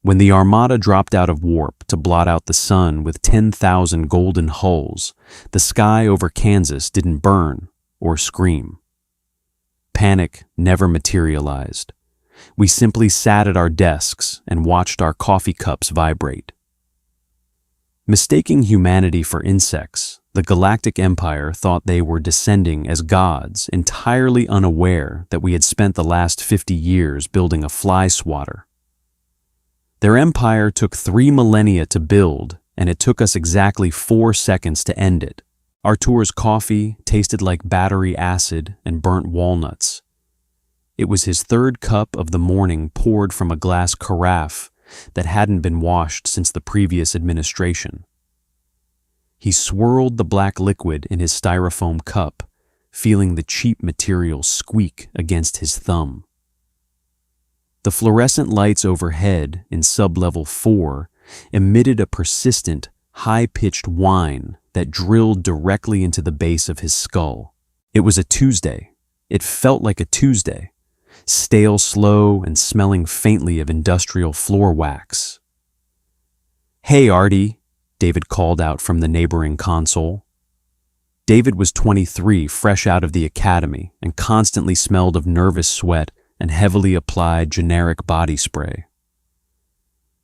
When the Armada dropped out of warp to blot out the sun with 10,000 golden hulls, the sky over Kansas didn't burn or scream. Panic never materialized. We simply sat at our desks and watched our coffee cups vibrate. Mistaking humanity for insects, the Galactic Empire thought they were descending as gods, entirely unaware that we had spent the last 50 years building a fly swatter. Their empire took 3 millennia to build, and it took us exactly 4 seconds to end it. Artur's coffee tasted like battery acid and burnt walnuts. It was his 3rd cup of the morning poured from a glass carafe that hadn't been washed since the previous administration. He swirled the black liquid in his styrofoam cup, feeling the cheap material squeak against his thumb. The fluorescent lights overhead in sub-level 4 emitted a persistent, high-pitched whine that drilled directly into the base of his skull. It was a Tuesday. It felt like a Tuesday, stale, slow, and smelling faintly of industrial floor wax. "Hey, Artie," David called out from the neighboring console. David was 23, fresh out of the academy, and constantly smelled of nervous sweat and heavily applied generic body spray.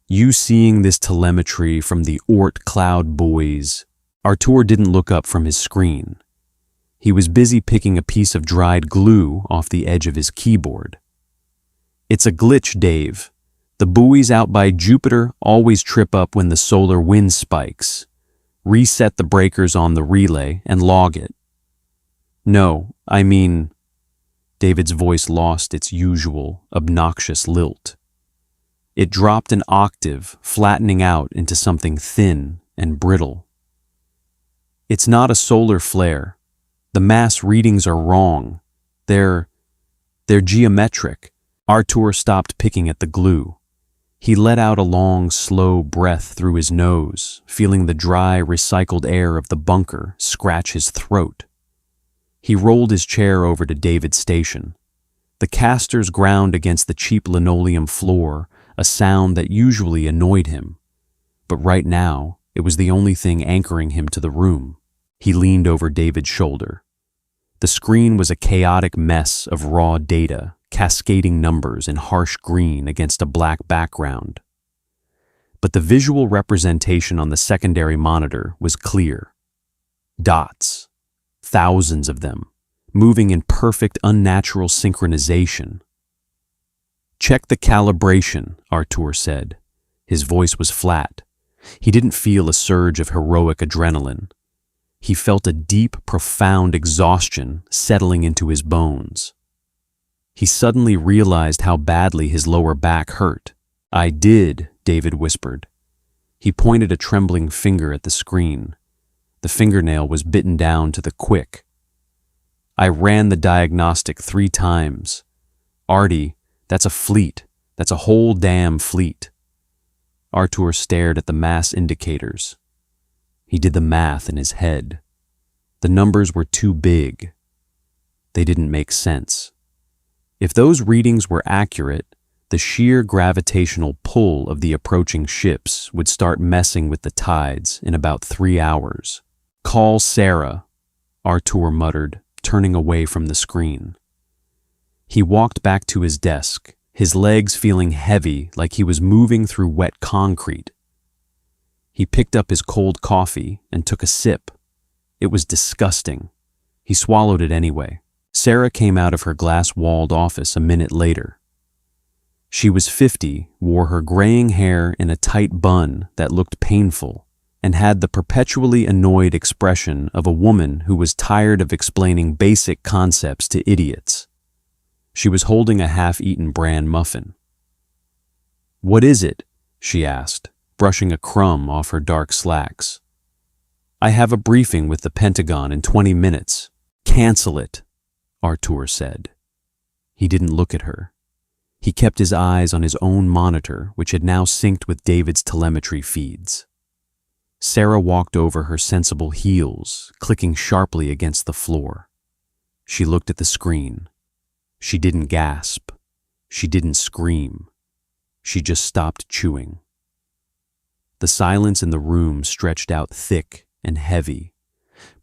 "You seeing this telemetry from the Oort cloud boys?" Artur didn't look up from his screen. He was busy picking a piece of dried glue off the edge of his keyboard. "It's a glitch, Dave. The buoys out by Jupiter always trip up when the solar wind spikes. Reset the breakers on the relay and log it." "No, I mean..." David's voice lost its usual, obnoxious lilt. It dropped an octave, flattening out into something thin and brittle. "It's not a solar flare. The mass readings are wrong. They're geometric." Artur stopped picking at the glue. He let out a long, slow breath through his nose, feeling the dry, recycled air of the bunker scratch his throat. He rolled his chair over to David's station. The casters ground against the cheap linoleum floor, a sound that usually annoyed him. But right now, it was the only thing anchoring him to the room. He leaned over David's shoulder. The screen was a chaotic mess of raw data, cascading numbers in harsh green against a black background. But the visual representation on the secondary monitor was clear. Dots. Thousands of them, moving in perfect, unnatural synchronization. "Check the calibration," Artur said. His voice was flat. He didn't feel a surge of heroic adrenaline. He felt a deep, profound exhaustion settling into his bones. He suddenly realized how badly his lower back hurt. "I did," David whispered. He pointed a trembling finger at the screen. The fingernail was bitten down to the quick. "I ran the diagnostic 3 times. Artie, that's a fleet. That's a whole damn fleet." Artur stared at the mass indicators. He did the math in his head. The numbers were too big. They didn't make sense. If those readings were accurate, the sheer gravitational pull of the approaching ships would start messing with the tides in about 3 hours. "Call Sarah," Artur muttered, turning away from the screen. He walked back to his desk, his legs feeling heavy like he was moving through wet concrete. He picked up his cold coffee and took a sip. It was disgusting. He swallowed it anyway. Sarah came out of her glass-walled office a minute later. She was 50, wore her graying hair in a tight bun that looked painful, and had the perpetually annoyed expression of a woman who was tired of explaining basic concepts to idiots. She was holding a half-eaten bran muffin. "What is it?" she asked, brushing a crumb off her dark slacks. "I have a briefing with the Pentagon in 20 minutes. Cancel it," Artur said. He didn't look at her. He kept his eyes on his own monitor, which had now synced with David's telemetry feeds. Sarah walked over her sensible heels, clicking sharply against the floor. She looked at the screen. She didn't gasp. She didn't scream. She just stopped chewing. The silence in the room stretched out thick and heavy,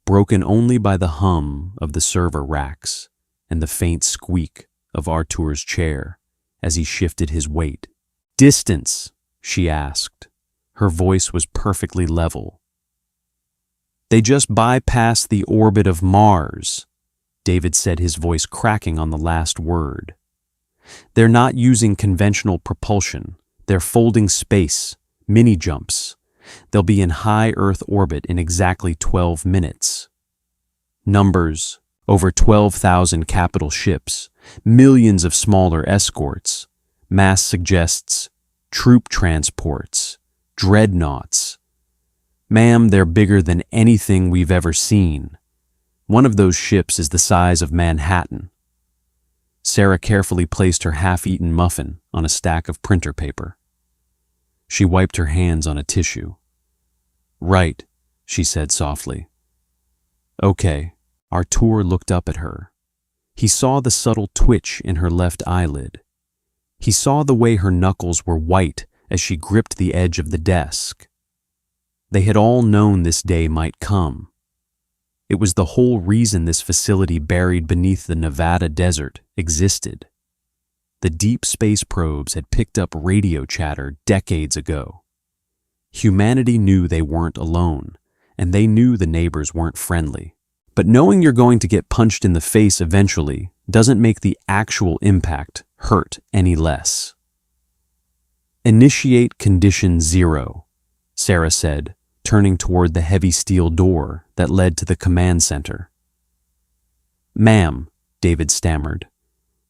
broken only by the hum of the server racks and the faint squeak of Artur's chair as he shifted his weight. "Distance," she asked. Her voice was perfectly level. "They just bypassed the orbit of Mars," David said, his voice cracking on the last word. "They're not using conventional propulsion. They're folding space, mini-jumps. They'll be in high Earth orbit in exactly 12 minutes. Numbers: over 12,000 capital ships, millions of smaller escorts. Mass suggests troop transports, dreadnoughts. Ma'am, they're bigger than anything we've ever seen. One of those ships is the size of Manhattan." Sarah carefully placed her half-eaten muffin on a stack of printer paper. She wiped her hands on a tissue. "Right," she said softly. "Okay." Artur looked up at her. He saw the subtle twitch in her left eyelid. He saw the way her knuckles were white as she gripped the edge of the desk. They had all known this day might come. It was the whole reason this facility buried beneath the Nevada desert existed. The deep space probes had picked up radio chatter decades ago. Humanity knew they weren't alone, and they knew the neighbors weren't friendly. But knowing you're going to get punched in the face eventually doesn't make the actual impact hurt any less. "Initiate condition 0, Sarah said, turning toward the heavy steel door that led to the command center. "Ma'am," David stammered,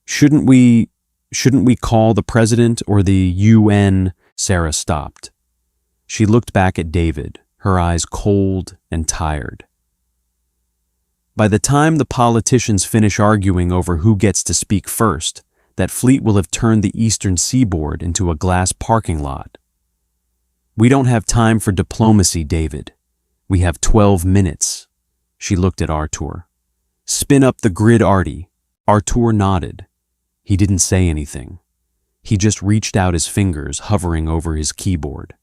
Shouldn't we call the president or the UN?" Sarah stopped. She looked back at David, her eyes cold and tired. "By the time the politicians finish arguing over who gets to speak first, that fleet will have turned the eastern seaboard into a glass parking lot. We don't have time for diplomacy, David. We have 12 minutes. She looked at Artur. "Spin up the grid, Artie." Artur nodded. He didn't say anything. He just reached out his fingers, hovering over his keyboard.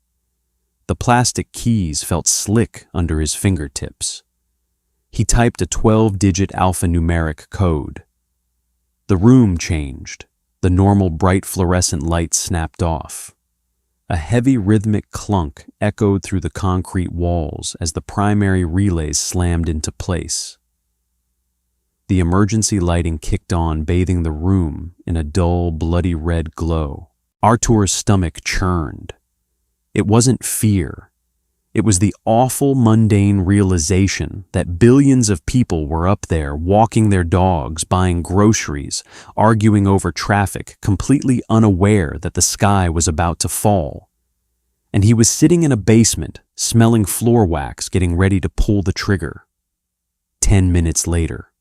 The plastic keys felt slick under his fingertips. He typed a 12-digit alphanumeric code. The room changed. The normal bright fluorescent lights snapped off. A heavy rhythmic clunk echoed through the concrete walls as the primary relays slammed into place. The emergency lighting kicked on, bathing the room in a dull, bloody red glow. Artur's stomach churned. It wasn't fear. It was the awful, mundane realization that billions of people were up there walking their dogs, buying groceries, arguing over traffic, completely unaware that the sky was about to fall. And he was sitting in a basement, smelling floor wax, getting ready to pull the trigger. 10 minutes later.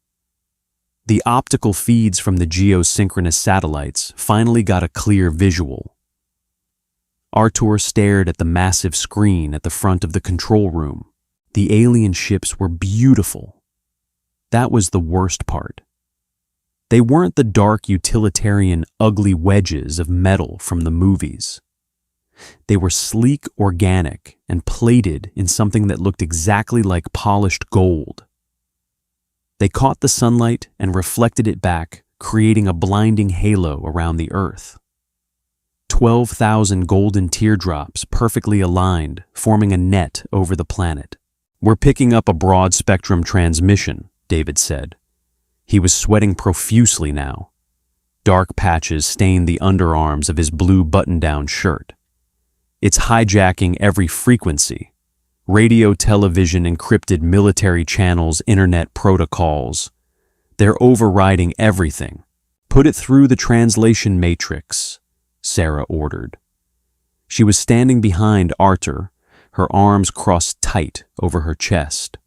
The optical feeds from the geosynchronous satellites finally got a clear visual. Artur stared at the massive screen at the front of the control room. The alien ships were beautiful. That was the worst part. They weren't the dark, utilitarian, ugly wedges of metal from the movies. They were sleek, organic, and plated in something that looked exactly like polished gold. They caught the sunlight and reflected it back, creating a blinding halo around the Earth. 12,000 golden teardrops perfectly aligned, forming a net over the planet. "We're picking up a broad-spectrum transmission," David said. He was sweating profusely now. Dark patches stained the underarms of his blue button-down shirt. "It's hijacking every frequency. Radio, television, encrypted military channels, internet protocols. They're overriding everything. Put it through the translation matrix," Sarah ordered. She was standing behind Artur, her arms crossed tight over her chest.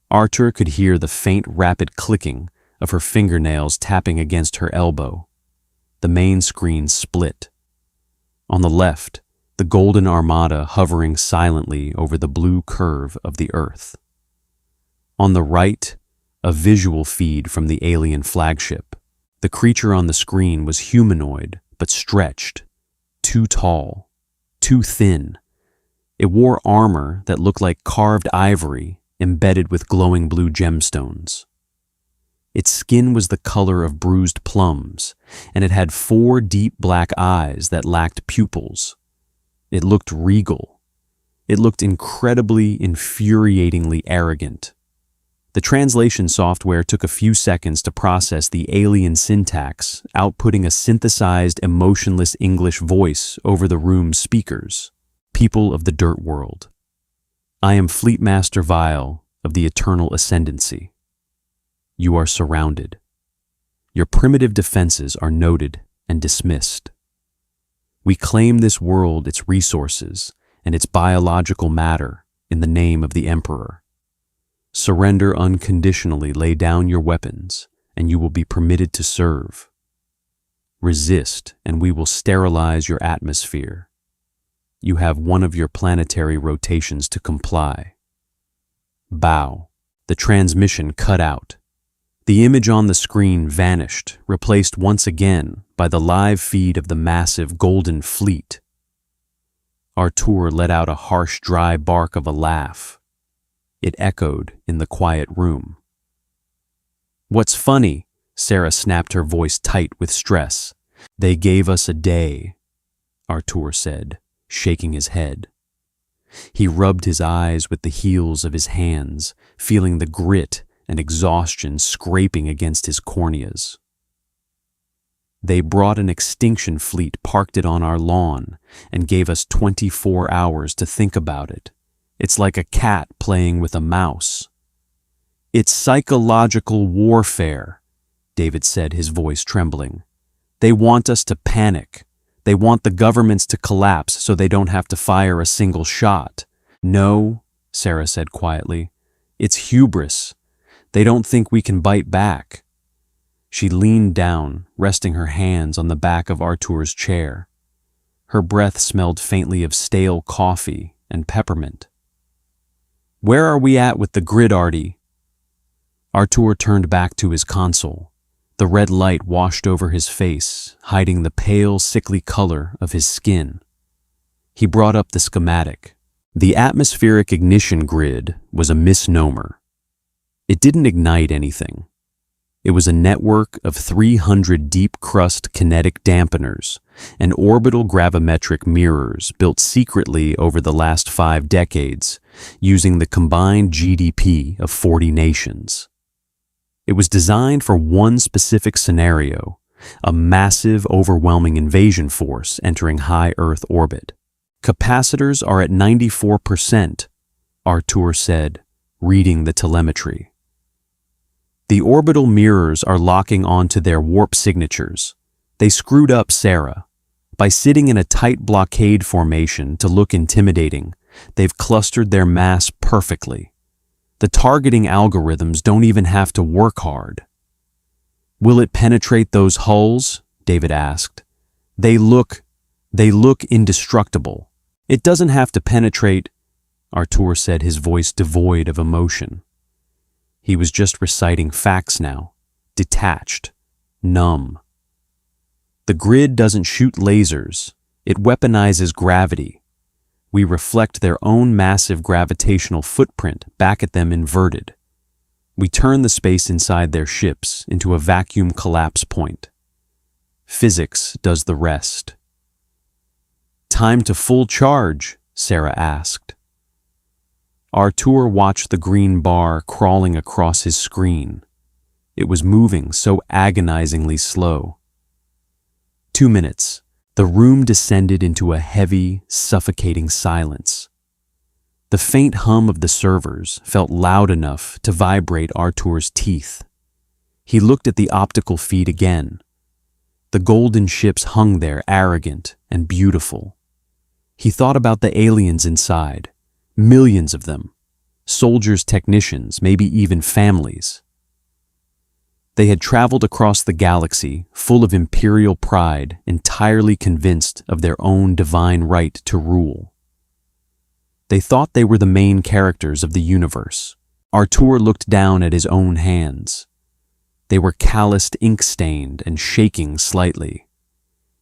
Artur could hear the faint, rapid clicking of her fingernails tapping against her elbow. The main screen split. On the left, the golden armada hovering silently over the blue curve of the Earth. On the right, a visual feed from the alien flagship. The creature on the screen was humanoid, but stretched, too tall, too thin. It wore armor that looked like carved ivory embedded with glowing blue gemstones. Its skin was the color of bruised plums, and it had 4 deep black eyes that lacked pupils. It looked regal. It looked incredibly, infuriatingly arrogant. The translation software took a few seconds to process the alien syntax, outputting a synthesized, emotionless English voice over the room's speakers. People of the dirt world. I am Fleetmaster Vile of the Eternal Ascendancy. You are surrounded. Your primitive defenses are noted and dismissed. We claim this world, its resources, and its biological matter in the name of the Emperor. Surrender unconditionally, lay down your weapons, and you will be permitted to serve. Resist, and we will sterilize your atmosphere. You have one of your planetary rotations to comply. Bow. The transmission cut out. The image on the screen vanished, replaced once again by the live feed of the massive Golden Fleet. Artur let out a harsh, dry bark of a laugh. It echoed in the quiet room. What's funny? Sarah snapped, her voice tight with stress. They gave us a day, Artur said, shaking his head. He rubbed his eyes with the heels of his hands, feeling the grit and exhaustion scraping against his corneas. They brought an extinction fleet, parked it on our lawn, and gave us 24 hours to think about it. It's like a cat playing with a mouse. It's psychological warfare, David said, his voice trembling. They want us to panic. They want the governments to collapse so they don't have to fire a single shot. No, Sarah said quietly. It's hubris. They don't think we can bite back. She leaned down, resting her hands on the back of Artur's chair. Her breath smelled faintly of stale coffee and peppermint. Where are we at with the grid, Artie? Artur turned back to his console. The red light washed over his face, hiding the pale, sickly color of his skin. He brought up the schematic. The atmospheric ignition grid was a misnomer. It didn't ignite anything. It was a network of 300 deep-crust kinetic dampeners and orbital gravimetric mirrors built secretly over the last 5 decades, using the combined GDP of 40 nations. It was designed for one specific scenario, a massive, overwhelming invasion force entering high Earth orbit. Capacitors are at 94%, Artur said, reading the telemetry. The orbital mirrors are locking onto their warp signatures. They screwed up Sarah. By sitting in a tight blockade formation to look intimidating, they've clustered their mass perfectly. The targeting algorithms don't even have to work hard. Will it penetrate those hulls? David asked. They look indestructible. It doesn't have to penetrate, Artur said, his voice devoid of emotion. He was just reciting facts now, detached, numb. The grid doesn't shoot lasers, it weaponizes gravity. We reflect their own massive gravitational footprint back at them inverted. We turn the space inside their ships into a vacuum collapse point. Physics does the rest. Time to full charge, Sarah asked. Artur watched the green bar crawling across his screen. It was moving so agonizingly slow. 2 minutes. The room descended into a heavy, suffocating silence. The faint hum of the servers felt loud enough to vibrate Artur's teeth. He looked at the optical feed again. The golden ships hung there, arrogant and beautiful. He thought about the aliens inside, millions of them, soldiers, technicians, maybe even families. They had traveled across the galaxy, full of imperial pride, entirely convinced of their own divine right to rule. They thought they were the main characters of the universe. Artur looked down at his own hands. They were calloused, ink-stained, and shaking slightly.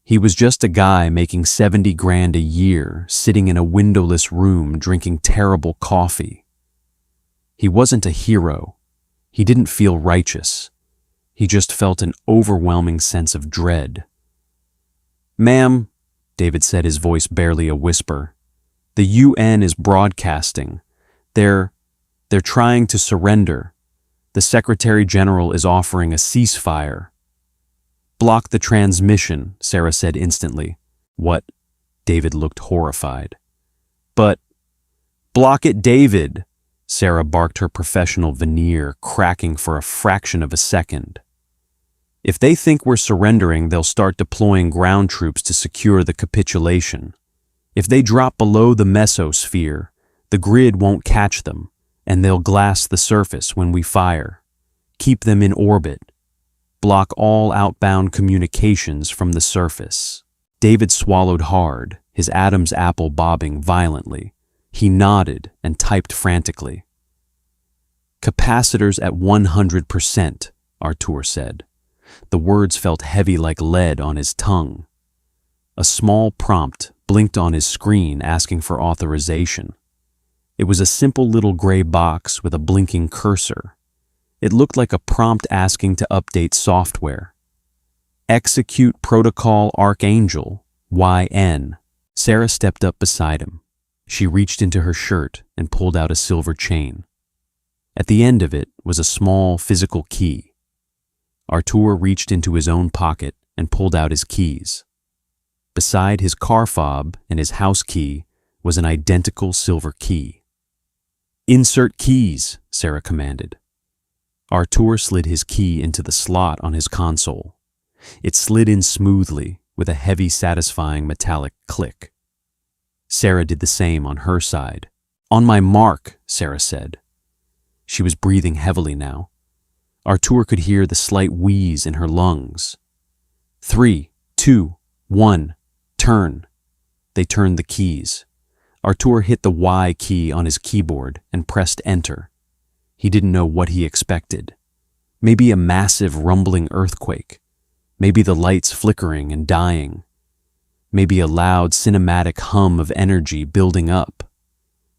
He was just a guy making 70 grand a year, sitting in a windowless room drinking terrible coffee. He wasn't a hero. He didn't feel righteous. He just felt an overwhelming sense of dread. "Ma'am," David said, his voice barely a whisper, "the UN is broadcasting. They're trying to surrender. The Secretary General is offering a ceasefire." "Block the transmission," Sarah said instantly. "What?" David looked horrified. "But block it, David," Sarah barked, her professional veneer cracking for a fraction of a second. "If they think we're surrendering, they'll start deploying ground troops to secure the capitulation. If they drop below the mesosphere, the grid won't catch them, and they'll glass the surface when we fire. Keep them in orbit. Block all outbound communications from the surface." David swallowed hard, his Adam's apple bobbing violently. He nodded and typed frantically. "Capacitors at 100%, Artur said. The words felt heavy like lead on his tongue. A small prompt blinked on his screen asking for authorization. It was a simple little gray box with a blinking cursor. It looked like a prompt asking to update software. "Execute Protocol Archangel, YN." Sarah stepped up beside him. She reached into her shirt and pulled out a silver chain. At the end of it was a small physical key. Artur reached into his own pocket and pulled out his keys. Beside his car fob and his house key was an identical silver key. "Insert keys," Sarah commanded. Artur slid his key into the slot on his console. It slid in smoothly with a heavy, satisfying metallic click. Sarah did the same on her side. "On my mark," Sarah said. She was breathing heavily now. Artur could hear the slight wheeze in her lungs. 3, 2, 1, turn. They turned the keys. Artur hit the Y key on his keyboard and pressed enter. He didn't know what he expected. Maybe a massive rumbling earthquake. Maybe the lights flickering and dying. Maybe a loud cinematic hum of energy building up.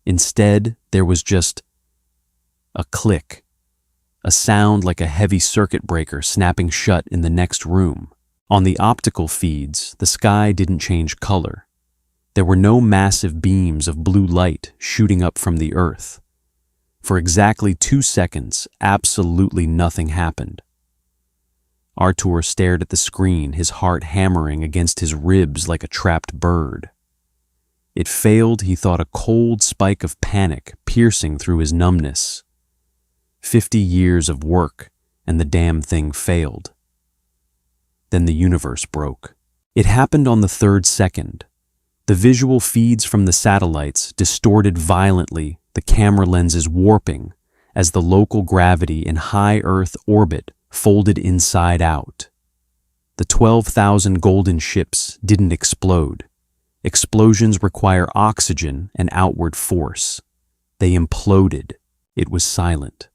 Instead, there was just a click. A sound like a heavy circuit breaker snapping shut in the next room. On the optical feeds, the sky didn't change color. There were no massive beams of blue light shooting up from the earth. For exactly 2 seconds, absolutely nothing happened. Artur stared at the screen, his heart hammering against his ribs like a trapped bird. It failed, he thought, a cold spike of panic piercing through his numbness. 50 years of work, and the damn thing failed. Then the universe broke. It happened on the 3rd second. The visual feeds from the satellites distorted violently, the camera lenses warping, as the local gravity in high Earth orbit folded inside out. The 12,000 golden ships didn't explode. Explosions require oxygen and outward force. They imploded. It was silent.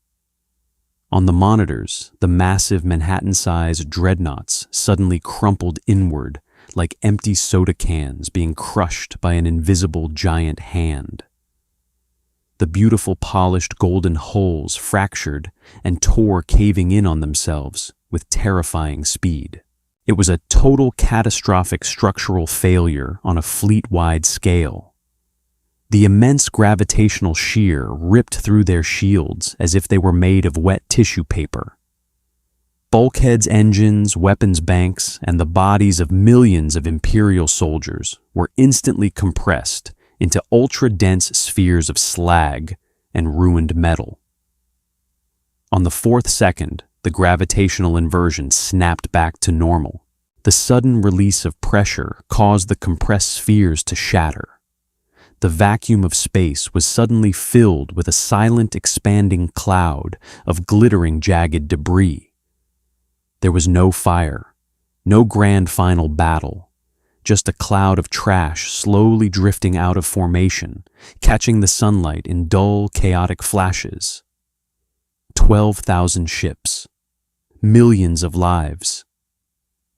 On the monitors, the massive Manhattan-sized dreadnoughts suddenly crumpled inward like empty soda cans being crushed by an invisible giant hand. The beautiful polished golden hulls fractured and tore, caving in on themselves with terrifying speed. It was a total catastrophic structural failure on a fleet-wide scale. The immense gravitational shear ripped through their shields as if they were made of wet tissue paper. Bulkheads, engines, weapons banks, and the bodies of millions of Imperial soldiers were instantly compressed into ultra-dense spheres of slag and ruined metal. On the 4th second, the gravitational inversion snapped back to normal. The sudden release of pressure caused the compressed spheres to shatter. The vacuum of space was suddenly filled with a silent, expanding cloud of glittering, jagged debris. There was no fire, no grand final battle, just a cloud of trash slowly drifting out of formation, catching the sunlight in dull, chaotic flashes. 12,000 ships, millions of lives.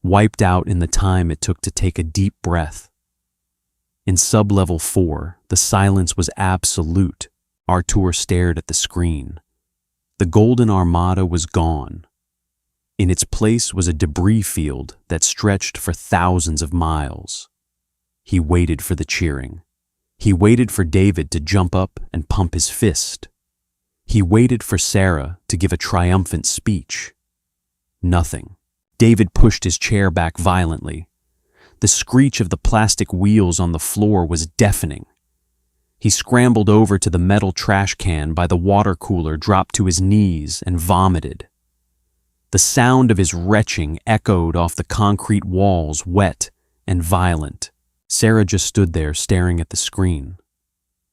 wiped out in the time it took to take a deep breath. In sub-level 4, the silence was absolute. Artur stared at the screen. The Golden Armada was gone. In its place was a debris field that stretched for thousands of miles. He waited for the cheering. He waited for David to jump up and pump his fist. He waited for Sarah to give a triumphant speech. Nothing. David pushed his chair back violently. The screech of the plastic wheels on the floor was deafening. He scrambled over to the metal trash can by the water cooler, dropped to his knees, and vomited. The sound of his retching echoed off the concrete walls, wet and violent. Sarah just stood there staring at the screen.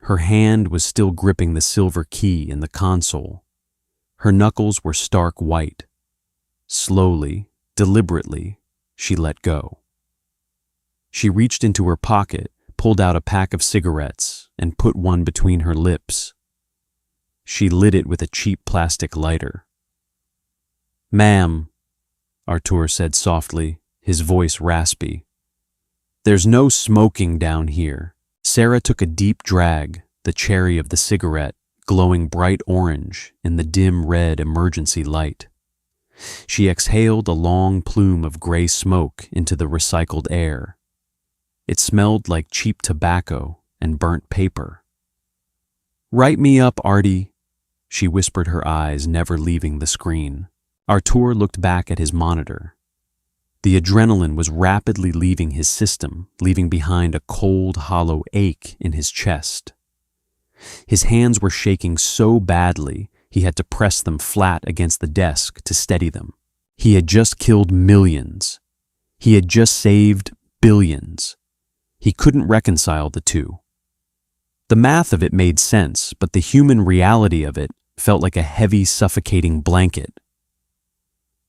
Her hand was still gripping the silver key in the console. Her knuckles were stark white. Slowly, deliberately, she let go. She reached into her pocket, pulled out a pack of cigarettes, and put one between her lips. She lit it with a cheap plastic lighter. "Ma'am," Artur said softly, his voice raspy. "There's no smoking down here." Sarah took a deep drag, the cherry of the cigarette glowing bright orange in the dim red emergency light. She exhaled a long plume of gray smoke into the recycled air. It smelled like cheap tobacco and burnt paper. "Write me up, Artie," she whispered, her eyes never leaving the screen. Artur looked back at his monitor. The adrenaline was rapidly leaving his system, leaving behind a cold, hollow ache in his chest. His hands were shaking so badly he had to press them flat against the desk to steady them. He had just killed millions. He had just saved billions. He couldn't reconcile the two. The math of it made sense, but the human reality of it felt like a heavy, suffocating blanket.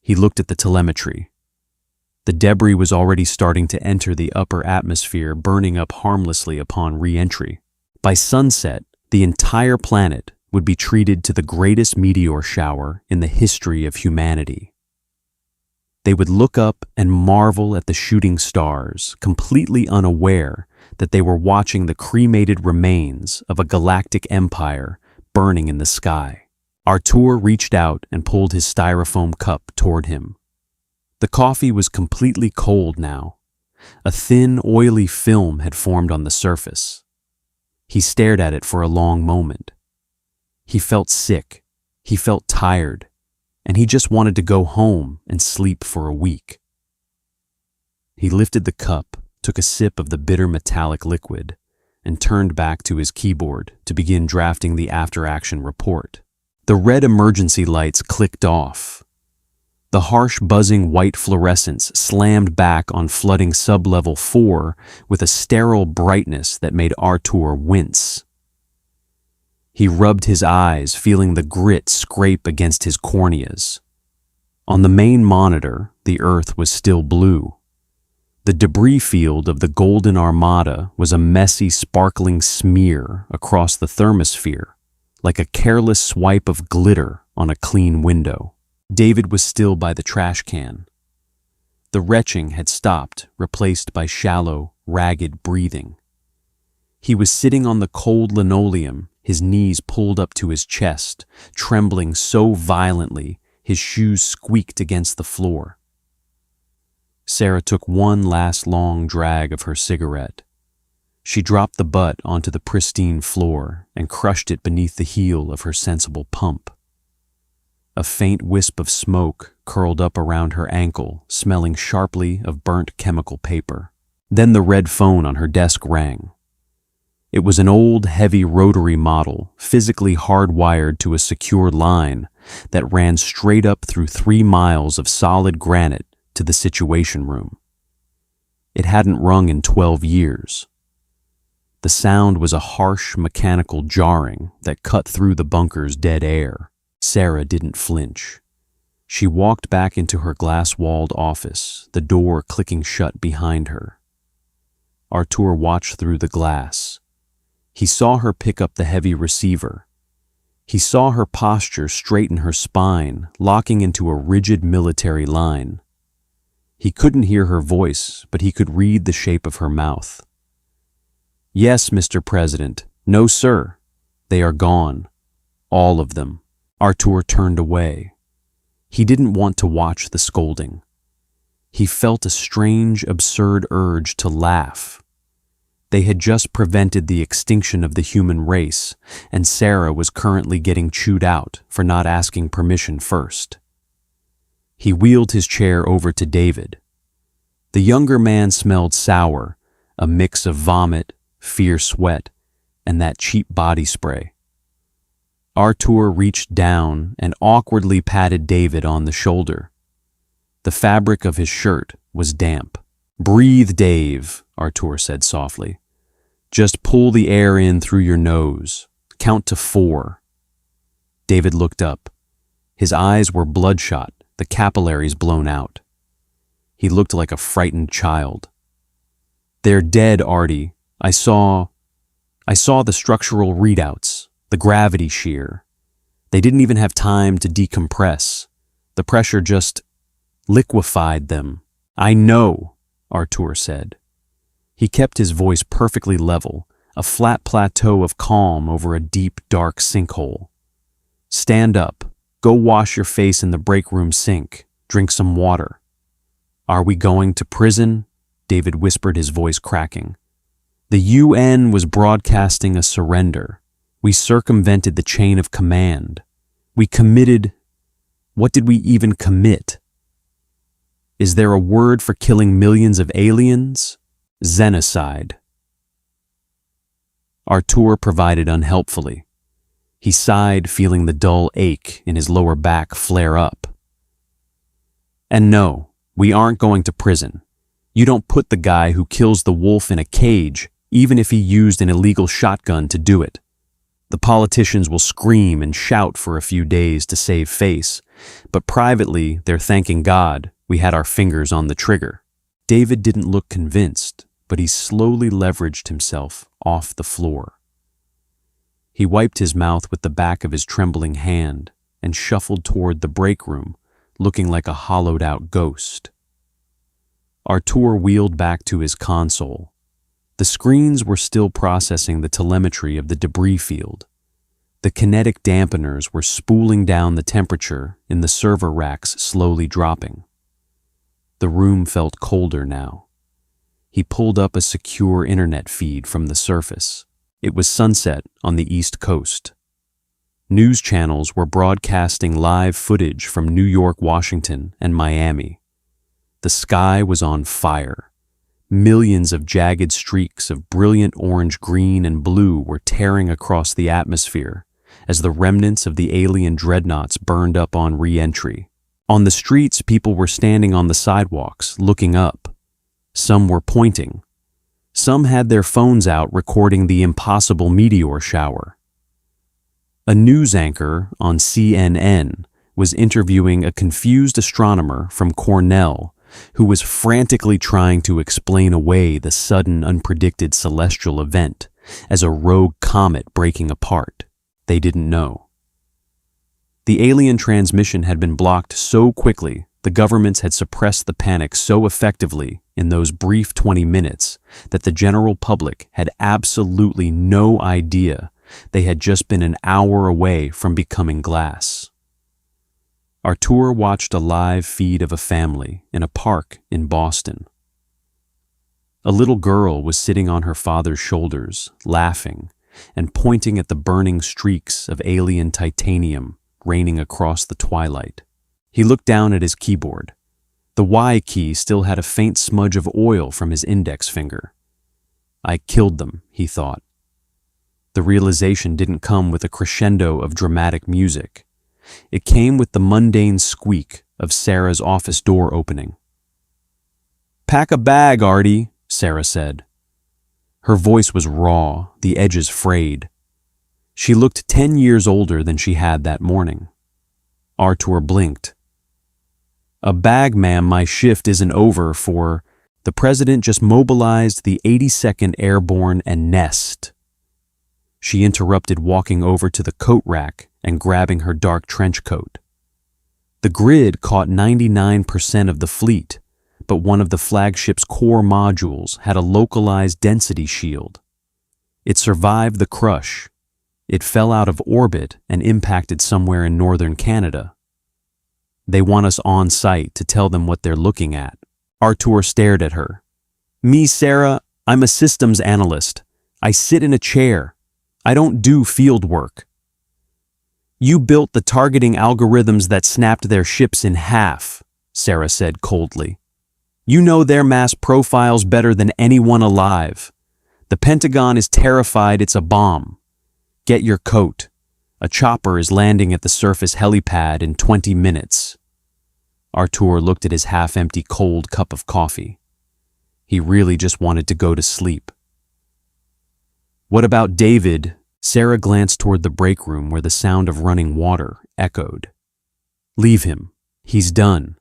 He looked at the telemetry. The debris was already starting to enter the upper atmosphere, burning up harmlessly upon re-entry. By sunset, the entire planet would be treated to the greatest meteor shower in the history of humanity. They would look up and marvel at the shooting stars, completely unaware that they were watching the cremated remains of a galactic empire burning in the sky. Artur reached out and pulled his styrofoam cup toward him. The coffee was completely cold now. A thin, oily film had formed on the surface. He stared at it for a long moment. He felt sick. He felt tired. And he just wanted to go home and sleep for a week. He lifted the cup, took a sip of the bitter metallic liquid, and turned back to his keyboard to begin drafting the after-action report. The red emergency lights clicked off. The harsh buzzing white fluorescence slammed back on flooding sub-level 4 with a sterile brightness that made Artur wince. He rubbed his eyes, feeling the grit scrape against his corneas. On the main monitor, the Earth was still blue. The debris field of the Golden Armada was a messy, sparkling smear across the thermosphere, like a careless swipe of glitter on a clean window. David was still by the trash can. The retching had stopped, replaced by shallow, ragged breathing. He was sitting on the cold linoleum, his knees pulled up to his chest, trembling so violently his shoes squeaked against the floor. Sarah took one last long drag of her cigarette. She dropped the butt onto the pristine floor and crushed it beneath the heel of her sensible pump. A faint wisp of smoke curled up around her ankle, smelling sharply of burnt chemical paper. Then the red phone on her desk rang. It was an old, heavy rotary model, physically hardwired to a secure line that ran straight up through 3 miles of solid granite to the Situation Room. It hadn't rung in 12 years. The sound was a harsh, mechanical jarring that cut through the bunker's dead air. Sarah didn't flinch. She walked back into her glass-walled office, the door clicking shut behind her. Artur watched through the glass. He saw her pick up the heavy receiver. He saw her posture straighten her spine, locking into a rigid military line. He couldn't hear her voice, but he could read the shape of her mouth. "Yes, Mr. President. No, sir. They are gone. All of them." Artur turned away. He didn't want to watch the scolding. He felt a strange, absurd urge to laugh. They had just prevented the extinction of the human race, and Sarah was currently getting chewed out for not asking permission first. He wheeled his chair over to David. The younger man smelled sour, a mix of vomit, fierce sweat, and that cheap body spray. Artur reached down and awkwardly patted David on the shoulder. The fabric of his shirt was damp. "Breathe, Dave," Artur said softly. "Just pull the air in through your nose. Count to 4. David looked up. His eyes were bloodshot, the capillaries blown out. He looked like a frightened child. "They're dead, Artie. I saw the structural readouts, the gravity shear. They didn't even have time to decompress. The pressure just liquefied them." "I know," Artur said. He kept his voice perfectly level, a flat plateau of calm over a deep, dark sinkhole. "Stand up. Go wash your face in the break room sink. Drink some water." "Are we going to prison?" David whispered, his voice cracking. "The UN was broadcasting a surrender. We circumvented the chain of command. We committed... What did we even commit? Is there a word for killing millions of aliens? Genocide." Artur provided unhelpfully. He sighed, feeling the dull ache in his lower back flare up. "And no, we aren't going to prison. You don't put the guy who kills the wolf in a cage, even if he used an illegal shotgun to do it. The politicians will scream and shout for a few days to save face, but privately they're thanking God we had our fingers on the trigger." David didn't look convinced, but he slowly leveraged himself off the floor. He wiped his mouth with the back of his trembling hand and shuffled toward the break room, looking like a hollowed-out ghost. Artur wheeled back to his console. The screens were still processing the telemetry of the debris field. The kinetic dampeners were spooling down the temperature in the server racks, slowly dropping. The room felt colder now. He pulled up a secure internet feed from the surface. It was sunset on the East Coast. News channels were broadcasting live footage from New York, Washington, and Miami. The sky was on fire. Millions of jagged streaks of brilliant orange, green, and blue were tearing across the atmosphere as the remnants of the alien dreadnoughts burned up on re-entry. On the streets, people were standing on the sidewalks, looking up. Some were pointing. Some had their phones out recording the impossible meteor shower. A news anchor on CNN was interviewing a confused astronomer from Cornell who was frantically trying to explain away the sudden, unpredicted celestial event as a rogue comet breaking apart. They didn't know. The alien transmission had been blocked so quickly, the governments had suppressed the panic so effectively in those brief 20 minutes that the general public had absolutely no idea they had just been an hour away from becoming glass. Artur watched a live feed of a family in a park in Boston. A little girl was sitting on her father's shoulders, laughing and pointing at the burning streaks of alien titanium raining across the twilight. He looked down at his keyboard. The Y key still had a faint smudge of oil from his index finger. "I killed them," he thought. The realization didn't come with a crescendo of dramatic music. It came with the mundane squeak of Sarah's office door opening. "Pack a bag, Artie," Sarah said. Her voice was raw, the edges frayed. She looked 10 years older than she had that morning. Artur blinked. "A bag, ma'am, my shift isn't over for..." The president just mobilized the 82nd Airborne and Nest. She interrupted, walking over to the coat rack and grabbing her dark trench coat. "The grid caught 99% of the fleet, but one of the flagship's core modules had a localized density shield. It survived the crush. It fell out of orbit and impacted somewhere in northern Canada. They want us on site to tell them what they're looking at. Artur stared at her. Me, Sarah, I'm a systems analyst. I sit in a chair. I don't do field work. You built the targeting algorithms that snapped their ships in half, Sarah said coldly. You know their mass profiles better than anyone alive. The Pentagon is terrified it's a bomb. Get your coat. A chopper is landing at the surface helipad in 20 minutes. Artur looked at his half-empty cold cup of coffee. He really just wanted to go to sleep. What about David? Sarah glanced toward the break room where the sound of running water echoed. Leave him. He's done.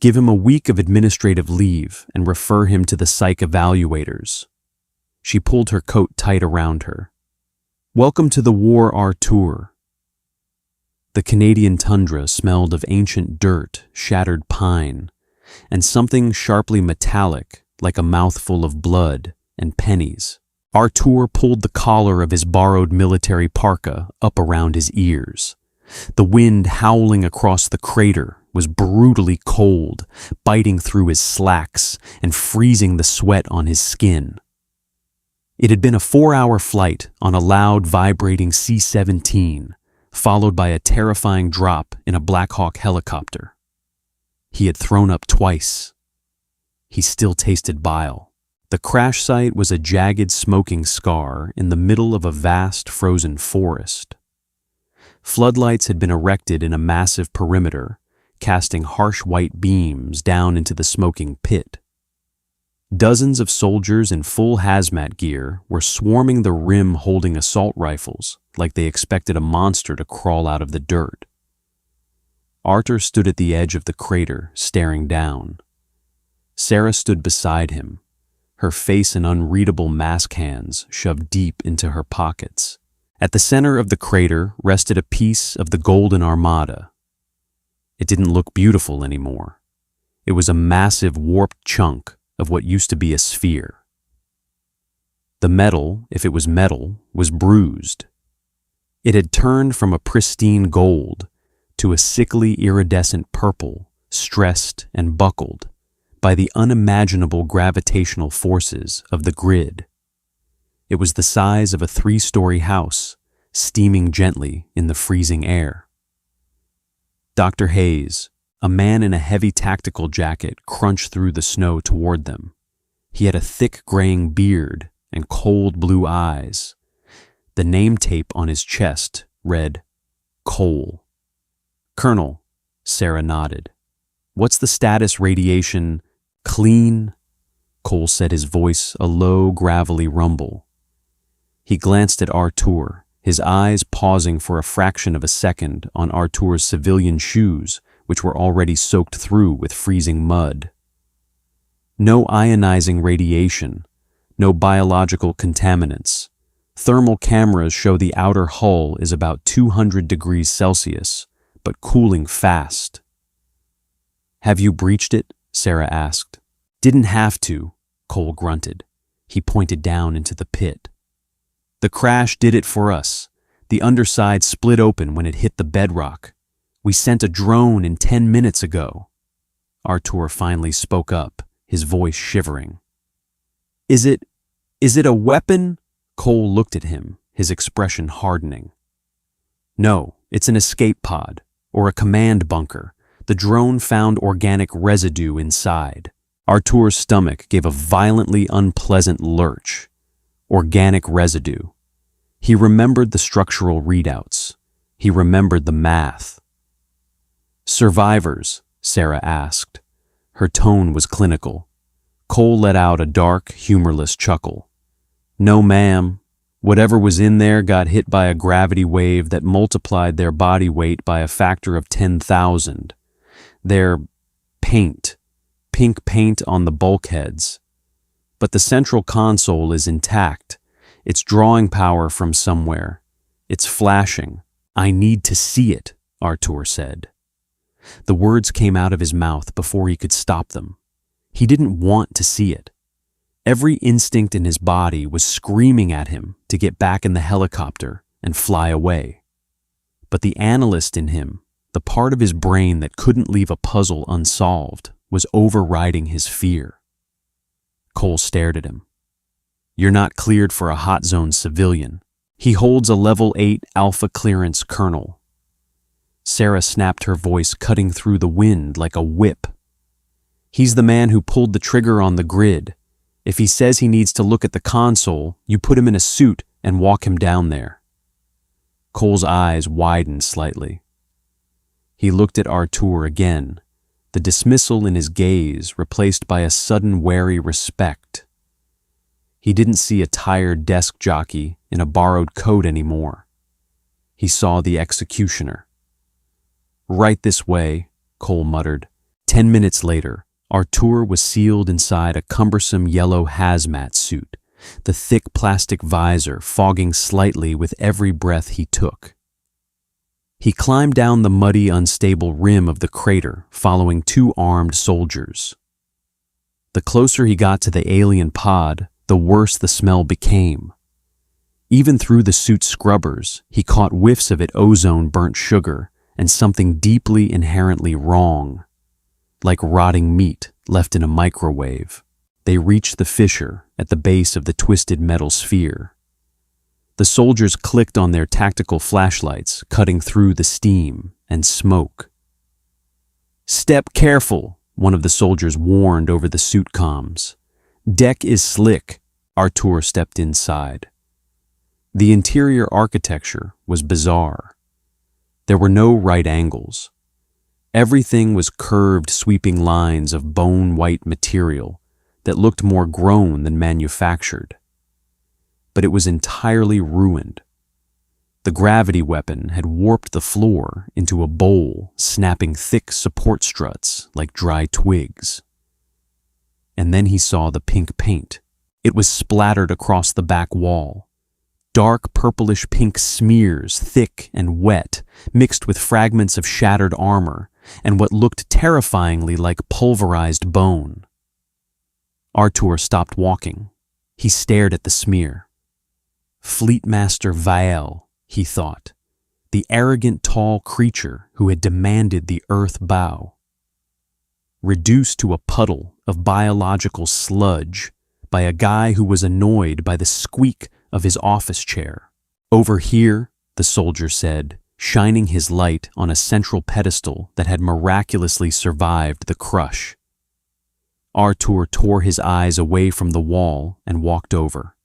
Give him a week of administrative leave and refer him to the psych evaluators. She pulled her coat tight around her. Welcome to the war, Artur. The Canadian tundra smelled of ancient dirt, shattered pine, and something sharply metallic like a mouthful of blood and pennies. Artur pulled the collar of his borrowed military parka up around his ears. The wind howling across the crater was brutally cold, biting through his slacks and freezing the sweat on his skin. It had been a 4-hour flight on a loud, vibrating C-17, followed by a terrifying drop in a Black Hawk helicopter. He had thrown up twice. He still tasted bile. The crash site was a jagged smoking scar in the middle of a vast frozen forest. Floodlights had been erected in a massive perimeter, casting harsh white beams down into the smoking pit. Dozens of soldiers in full hazmat gear were swarming the rim holding assault rifles like they expected a monster to crawl out of the dirt. Artur stood at the edge of the crater, staring down. Sarah stood beside him, her face in unreadable mask hands shoved deep into her pockets. At the center of the crater rested a piece of the Golden Armada. It didn't look beautiful anymore. It was a massive warped chunk of what used to be a sphere. The metal, if it was metal, was bruised. It had turned from a pristine gold to a sickly iridescent purple, stressed and buckled by the unimaginable gravitational forces of the grid. It was the size of a 3-story house, steaming gently in the freezing air. Dr. Hayes, a man in a heavy tactical jacket, crunched through the snow toward them. He had a thick graying beard and cold blue eyes. The name tape on his chest read, Cole. Colonel, Sarah nodded. What's the status? Radiation clean? Cole said, his voice a low, gravelly rumble. He glanced at Artur, his eyes pausing for a fraction of a second on Artur's civilian shoes, which were already soaked through with freezing mud. No ionizing radiation, no biological contaminants. Thermal cameras show the outer hull is about 200 degrees Celsius, but cooling fast. Have you breached it? Sarah asked. Didn't have to, Cole grunted. He pointed down into the pit. The crash did it for us. The underside split open when it hit the bedrock. We sent a drone in 10 minutes ago. Artur finally spoke up, his voice shivering. Is it a weapon? Cole looked at him, his expression hardening. No, it's an escape pod, or a command bunker. The drone found organic residue inside. Artur's stomach gave a violently unpleasant lurch. Organic residue. He remembered the structural readouts. He remembered the math. Survivors? Sarah asked. Her tone was clinical. Cole let out a dark, humorless chuckle. No, ma'am. Whatever was in there got hit by a gravity wave that multiplied their body weight by a factor of 10,000. Their paint. Pink paint on the bulkheads. But the central console is intact. It's drawing power from somewhere. It's flashing. I need to see it, Artur said. The words came out of his mouth before he could stop them. He didn't want to see it. Every instinct in his body was screaming at him to get back in the helicopter and fly away. But the analyst in him, the part of his brain that couldn't leave a puzzle unsolved, was overriding his fear. Cole stared at him. "You're not cleared for a hot zone civilian. He holds a level 8 alpha clearance colonel." Sarah snapped her voice, cutting through the wind like a whip. "He's the man who pulled the trigger on the grid. If he says he needs to look at the console, you put him in a suit and walk him down there." Cole's eyes widened slightly. He looked at Artur again, the dismissal in his gaze replaced by a sudden wary respect. He didn't see a tired desk jockey in a borrowed coat anymore. He saw the executioner. "Right this way," Cole muttered. 10 minutes later, Artur was sealed inside a cumbersome yellow hazmat suit, the thick plastic visor fogging slightly with every breath he took. He climbed down the muddy, unstable rim of the crater, following 2 armed soldiers. The closer he got to the alien pod, the worse the smell became. Even through the suit's scrubbers, he caught whiffs of it ozone-burnt sugar and something deeply inherently wrong. Like rotting meat left in a microwave, they reached the fissure at the base of the twisted metal sphere. The soldiers clicked on their tactical flashlights, cutting through the steam and smoke. "Step careful," one of the soldiers warned over the suit comms. "Deck is slick." Artur stepped inside. The interior architecture was bizarre. There were no right angles. Everything was curved, sweeping lines of bone-white material that looked more grown than manufactured. But it was entirely ruined. The gravity weapon had warped the floor into a bowl, snapping thick support struts like dry twigs. And then he saw the pink paint. It was splattered across the back wall. Dark purplish pink smears, thick and wet, mixed with fragments of shattered armor and what looked terrifyingly like pulverized bone. Artur stopped walking. He stared at the smear. Fleetmaster Vael, he thought, the arrogant tall creature who had demanded the earth bow. Reduced to a puddle of biological sludge by a guy who was annoyed by the squeak of his office chair. "Over here," the soldier said, shining his light on a central pedestal that had miraculously survived the crush. Artur tore his eyes away from the wall and walked over.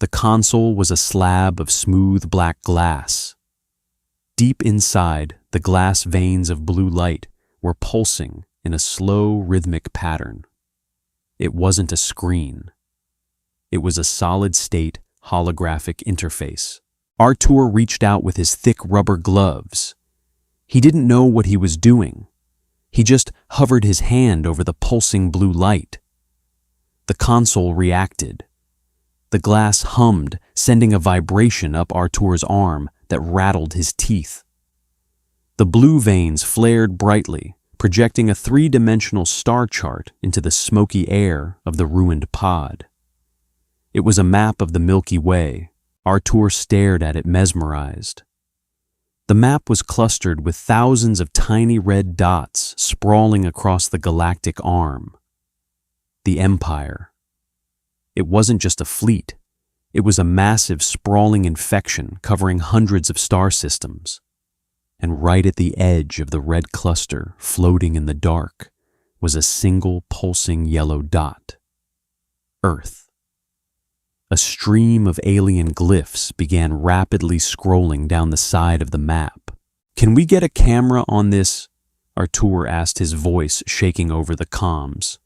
The console was a slab of smooth black glass. Deep inside, the glass veins of blue light were pulsing in a slow, rhythmic pattern. It wasn't a screen. It was a solid-state, holographic interface. Artur reached out with his thick rubber gloves. He didn't know what he was doing. He just hovered his hand over the pulsing blue light. The console reacted. The glass hummed, sending a vibration up Artur's arm that rattled his teeth. The blue veins flared brightly, projecting a 3-dimensional star chart into the smoky air of the ruined pod. It was a map of the Milky Way. Artur stared at it mesmerized. The map was clustered with thousands of tiny red dots sprawling across the galactic arm. The Empire. It wasn't just a fleet. It was a massive, sprawling infection covering hundreds of star systems. And right at the edge of the red cluster, floating in the dark, was a single pulsing yellow dot. Earth. A stream of alien glyphs began rapidly scrolling down the side of the map. "Can we get a camera on this?" Artur asked, his voice shaking over the comms.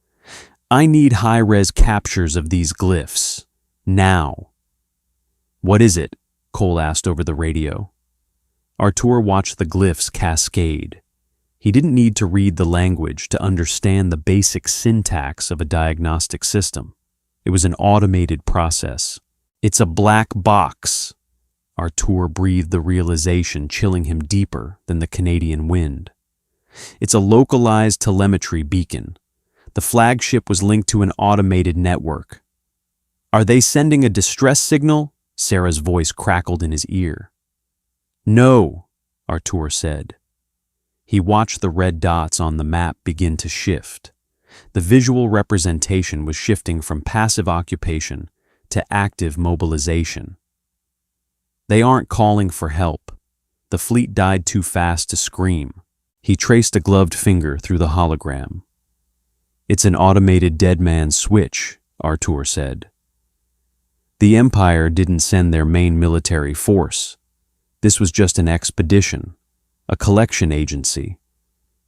"I need high-res captures of these glyphs. Now." "What is it?" Cole asked over the radio. Artur watched the glyphs cascade. He didn't need to read the language to understand the basic syntax of a diagnostic system. It was an automated process. "It's a black box." Artur breathed the realization, chilling him deeper than the Canadian wind. "It's a localized telemetry beacon. The flagship was linked to an automated network. "Are they sending a distress signal?" Sarah's voice crackled in his ear. "No," Artur said. He watched the red dots on the map begin to shift. The visual representation was shifting from passive occupation to active mobilization. "They aren't calling for help. The fleet died too fast to scream." He traced a gloved finger through the hologram. "It's an automated dead man's switch," Artur said. "The Empire didn't send their main military force. This was just an expedition, a collection agency.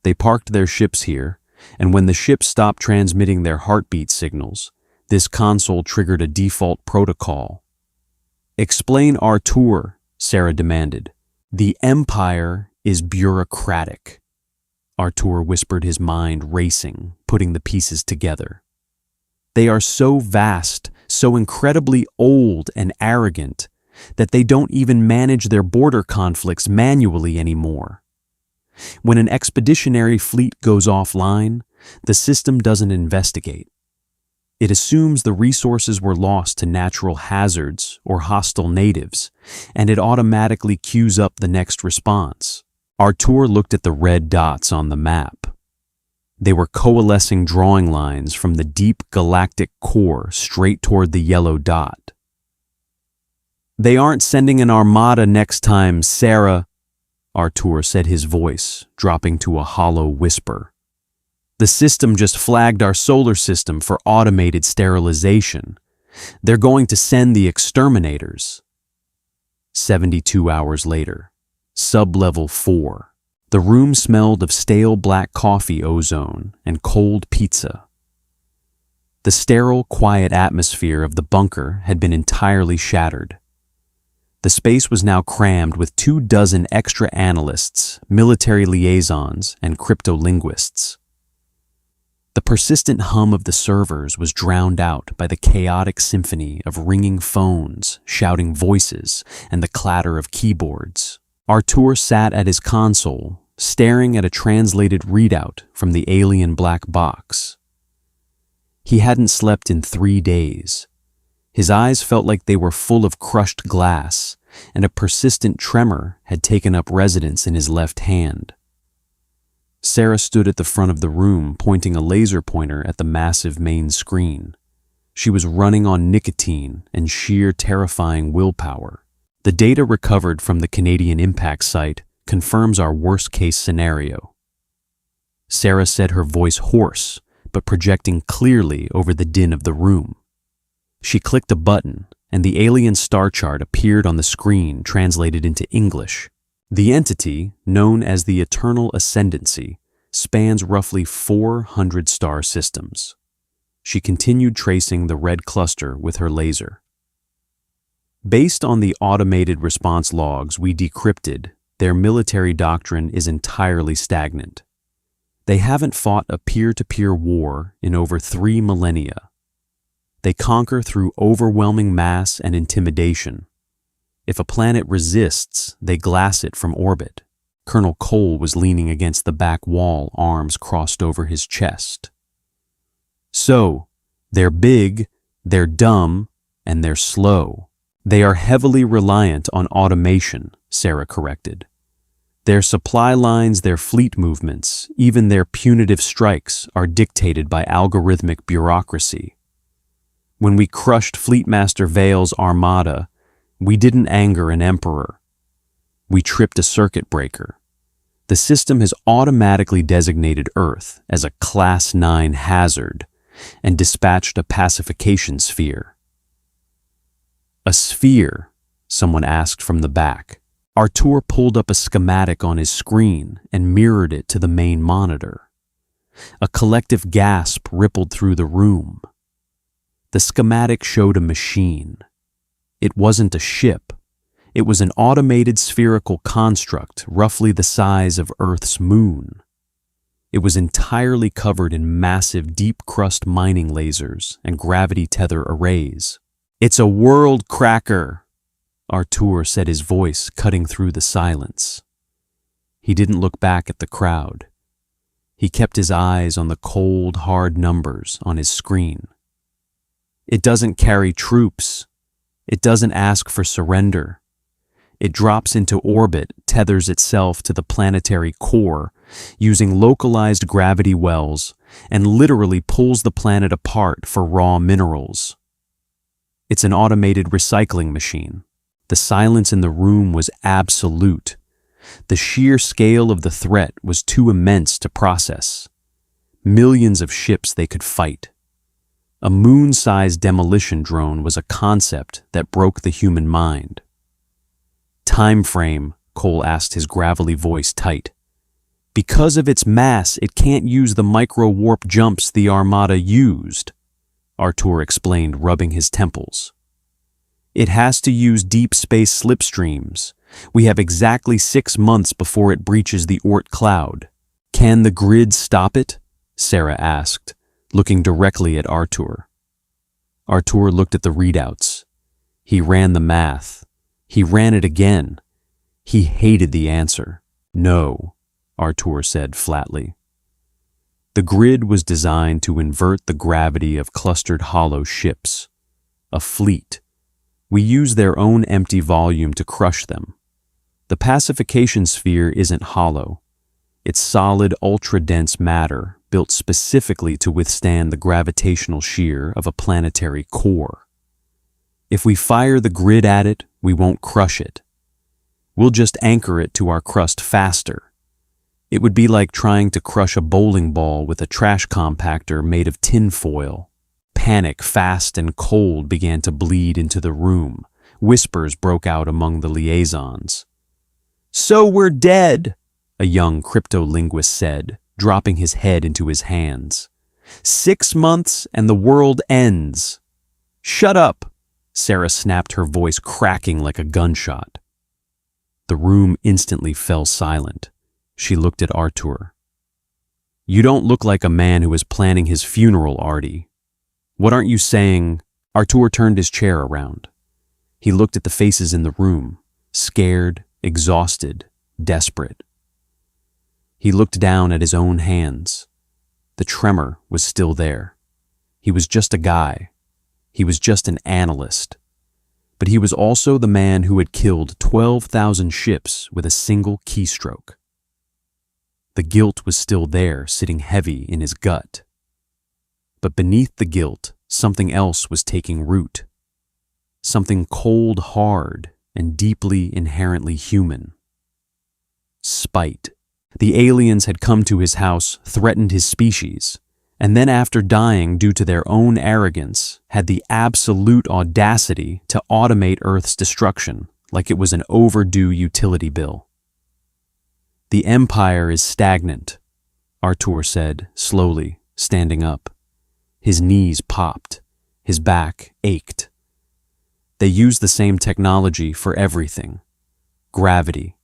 They parked their ships here, and when the ships stopped transmitting their heartbeat signals, this console triggered a default protocol." "Explain Artur," Sarah demanded. "The Empire is bureaucratic." Artur whispered, his mind racing, putting the pieces together. "They are so vast, so incredibly old and arrogant, that they don't even manage their border conflicts manually anymore. When an expeditionary fleet goes offline, the system doesn't investigate. It assumes the resources were lost to natural hazards or hostile natives, and it automatically queues up the next response." Artur looked at the red dots on the map. They were coalescing drawing lines from the deep galactic core straight toward the yellow dot. "They aren't sending an armada next time, Sarah," Artur said, his voice dropping to a hollow whisper. "The system just flagged our solar system for automated sterilization. They're going to send the exterminators." 72 hours later, Sub-level 4. The room smelled of stale black coffee ozone and cold pizza. The sterile, quiet atmosphere of the bunker had been entirely shattered. The space was now crammed with 24 extra analysts, military liaisons, and cryptolinguists. The persistent hum of the servers was drowned out by the chaotic symphony of ringing phones, shouting voices, and the clatter of keyboards. Artur sat at his console, staring at a translated readout from the alien black box. He hadn't slept in 3 days. His eyes felt like they were full of crushed glass, and a persistent tremor had taken up residence in his left hand. Sarah stood at the front of the room, pointing a laser pointer at the massive main screen. She was running on nicotine and sheer terrifying willpower. "The data recovered from the Canadian impact site confirms our worst-case scenario." Sarah said, her voice hoarse, but projecting clearly over the din of the room. She clicked a button, and the alien star chart appeared on the screen, translated into English. The entity, known as the Eternal Ascendancy, spans roughly 400 star systems. She continued tracing the red cluster with her laser. "Based on the automated response logs we decrypted, their military doctrine is entirely stagnant. They haven't fought a peer-to-peer war in over 3 millennia. They conquer through overwhelming mass and intimidation. If a planet resists, they glass it from orbit." Colonel Cole was leaning against the back wall, arms crossed over his chest. "So, they're big, they're dumb, and they're slow. They are heavily reliant on automation," Sarah corrected. "Their supply lines, their fleet movements, even their punitive strikes are dictated by algorithmic bureaucracy. When we crushed Fleetmaster Vale's armada, we didn't anger an emperor. We tripped a circuit breaker. The system has automatically designated Earth as a Class 9 hazard and dispatched a pacification sphere." "A sphere?" someone asked from the back. Artur pulled up a schematic on his screen and mirrored it to the main monitor. A collective gasp rippled through the room. The schematic showed a machine. It wasn't a ship. It was an automated spherical construct roughly the size of Earth's moon. It was entirely covered in massive deep-crust mining lasers and gravity tether arrays. "It's a world cracker," Artur said, his voice cutting through the silence. He didn't look back at the crowd. He kept his eyes on the cold, hard numbers on his screen. It doesn't carry troops. It doesn't ask for surrender. It drops into orbit, tethers itself to the planetary core, using localized gravity wells, and literally pulls the planet apart for raw minerals. It's an automated recycling machine. The silence in the room was absolute. The sheer scale of the threat was too immense to process. Millions of ships they could fight. A moon-sized demolition drone was a concept that broke the human mind. Time frame, Cole asked, his gravelly voice tight. Because of its mass, it can't use the micro-warp jumps the Armada used, Artur explained, rubbing his temples. It has to use deep space slipstreams. We have exactly 6 months before it breaches the Oort cloud. Can the grid stop it? Sarah asked, looking directly at Artur. Artur looked at the readouts. He ran the math. He ran it again. He hated the answer. No, Artur said flatly. The grid was designed to invert the gravity of clustered hollow ships. A fleet. We use their own empty volume to crush them. The pacification sphere isn't hollow. It's solid, ultra-dense matter built specifically to withstand the gravitational shear of a planetary core. If we fire the grid at it, we won't crush it. We'll just anchor it to our crust faster. It would be like trying to crush a bowling ball with a trash compactor made of tin foil. Panic, fast and cold, began to bleed into the room. Whispers broke out among the liaisons. "So we're dead," a young cryptolinguist said, dropping his head into his hands. 6 months and the world ends. "Shut up," Sarah snapped, her voice cracking like a gunshot. The room instantly fell silent. She looked at Artur. "You don't look like a man who is planning his funeral, Artie. What aren't you saying?" Artur turned his chair around. He looked at the faces in the room, scared, exhausted, desperate. He looked down at his own hands. The tremor was still there. He was just a guy. He was just an analyst. But he was also the man who had killed 12,000 ships with a single keystroke. The guilt was still there, sitting heavy in his gut. But beneath the guilt, something else was taking root. Something cold, hard, and deeply inherently human. Spite. The aliens had come to his house, threatened his species, and then after dying due to their own arrogance, had the absolute audacity to automate Earth's destruction like it was an overdue utility bill. "The Empire is stagnant," Artur said, slowly, standing up. His knees popped. His back ached. They use the same technology for everything. Gravity.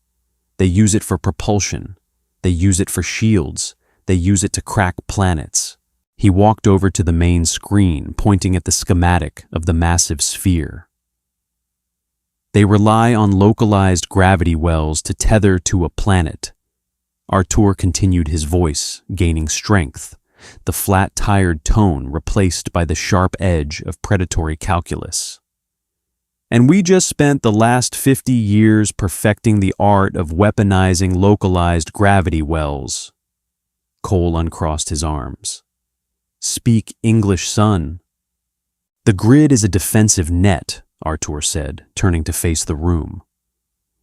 They use it for propulsion. They use it for shields. They use it to crack planets. He walked over to the main screen, pointing at the schematic of the massive sphere. They rely on localized gravity wells to tether to a planet. Artur continued, his voice gaining strength, the flat, tired tone replaced by the sharp edge of predatory calculus. "And we just spent the last 50 years perfecting the art of weaponizing localized gravity wells." Cole uncrossed his arms. "Speak English, son." "The grid is a defensive net," Artur said, turning to face the room.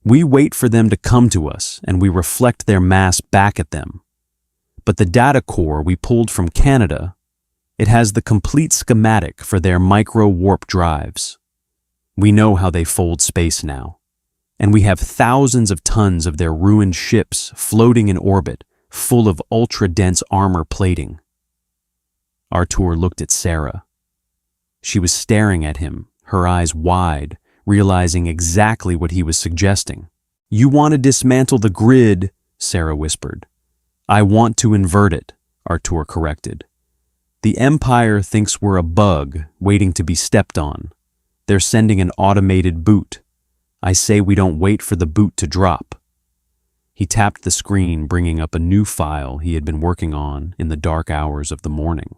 "We wait for them to come to us, and we reflect their mass back at them. But the data core we pulled from Canada, it has the complete schematic for their micro-warp drives. We know how they fold space now, and we have thousands of tons of their ruined ships floating in orbit, full of ultra-dense armor plating." Artur looked at Sarah. She was staring at him, her eyes wide, realizing exactly what he was suggesting. "You want to dismantle the grid," Sarah whispered. "I want to invert it," Artur corrected. "The Empire thinks we're a bug waiting to be stepped on. They're sending an automated boot. I say we don't wait for the boot to drop." He tapped the screen, bringing up a new file he had been working on in the dark hours of the morning.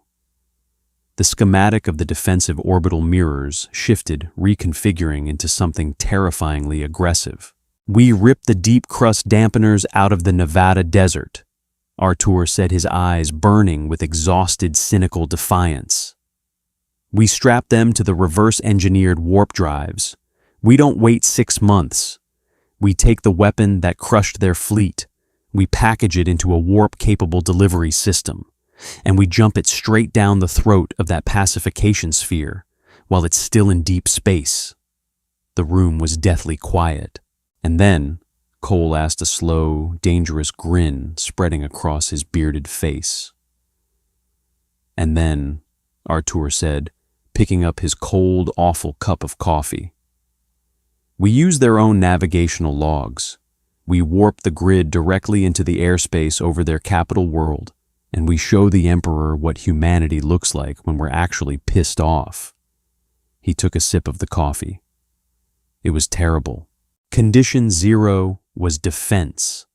The schematic of the defensive orbital mirrors shifted, reconfiguring into something terrifyingly aggressive. "We ripped the deep crust dampeners out of the Nevada desert," Artur said, his eyes burning with exhausted, cynical defiance. "We strapped them to the reverse-engineered warp drives. We don't wait 6 months. We take the weapon that crushed their fleet, we package it into a warp-capable delivery system, and we jump it straight down the throat of that pacification sphere while it's still in deep space." The room was deathly quiet, and then Cole asked, a slow, dangerous grin spreading across his bearded face. "And then," Artur said, picking up his cold, awful cup of coffee, "we use their own navigational logs. We warp the grid directly into the airspace over their capital world, and we show the Emperor what humanity looks like when we're actually pissed off." He took a sip of the coffee. It was terrible. Condition 0 was defense.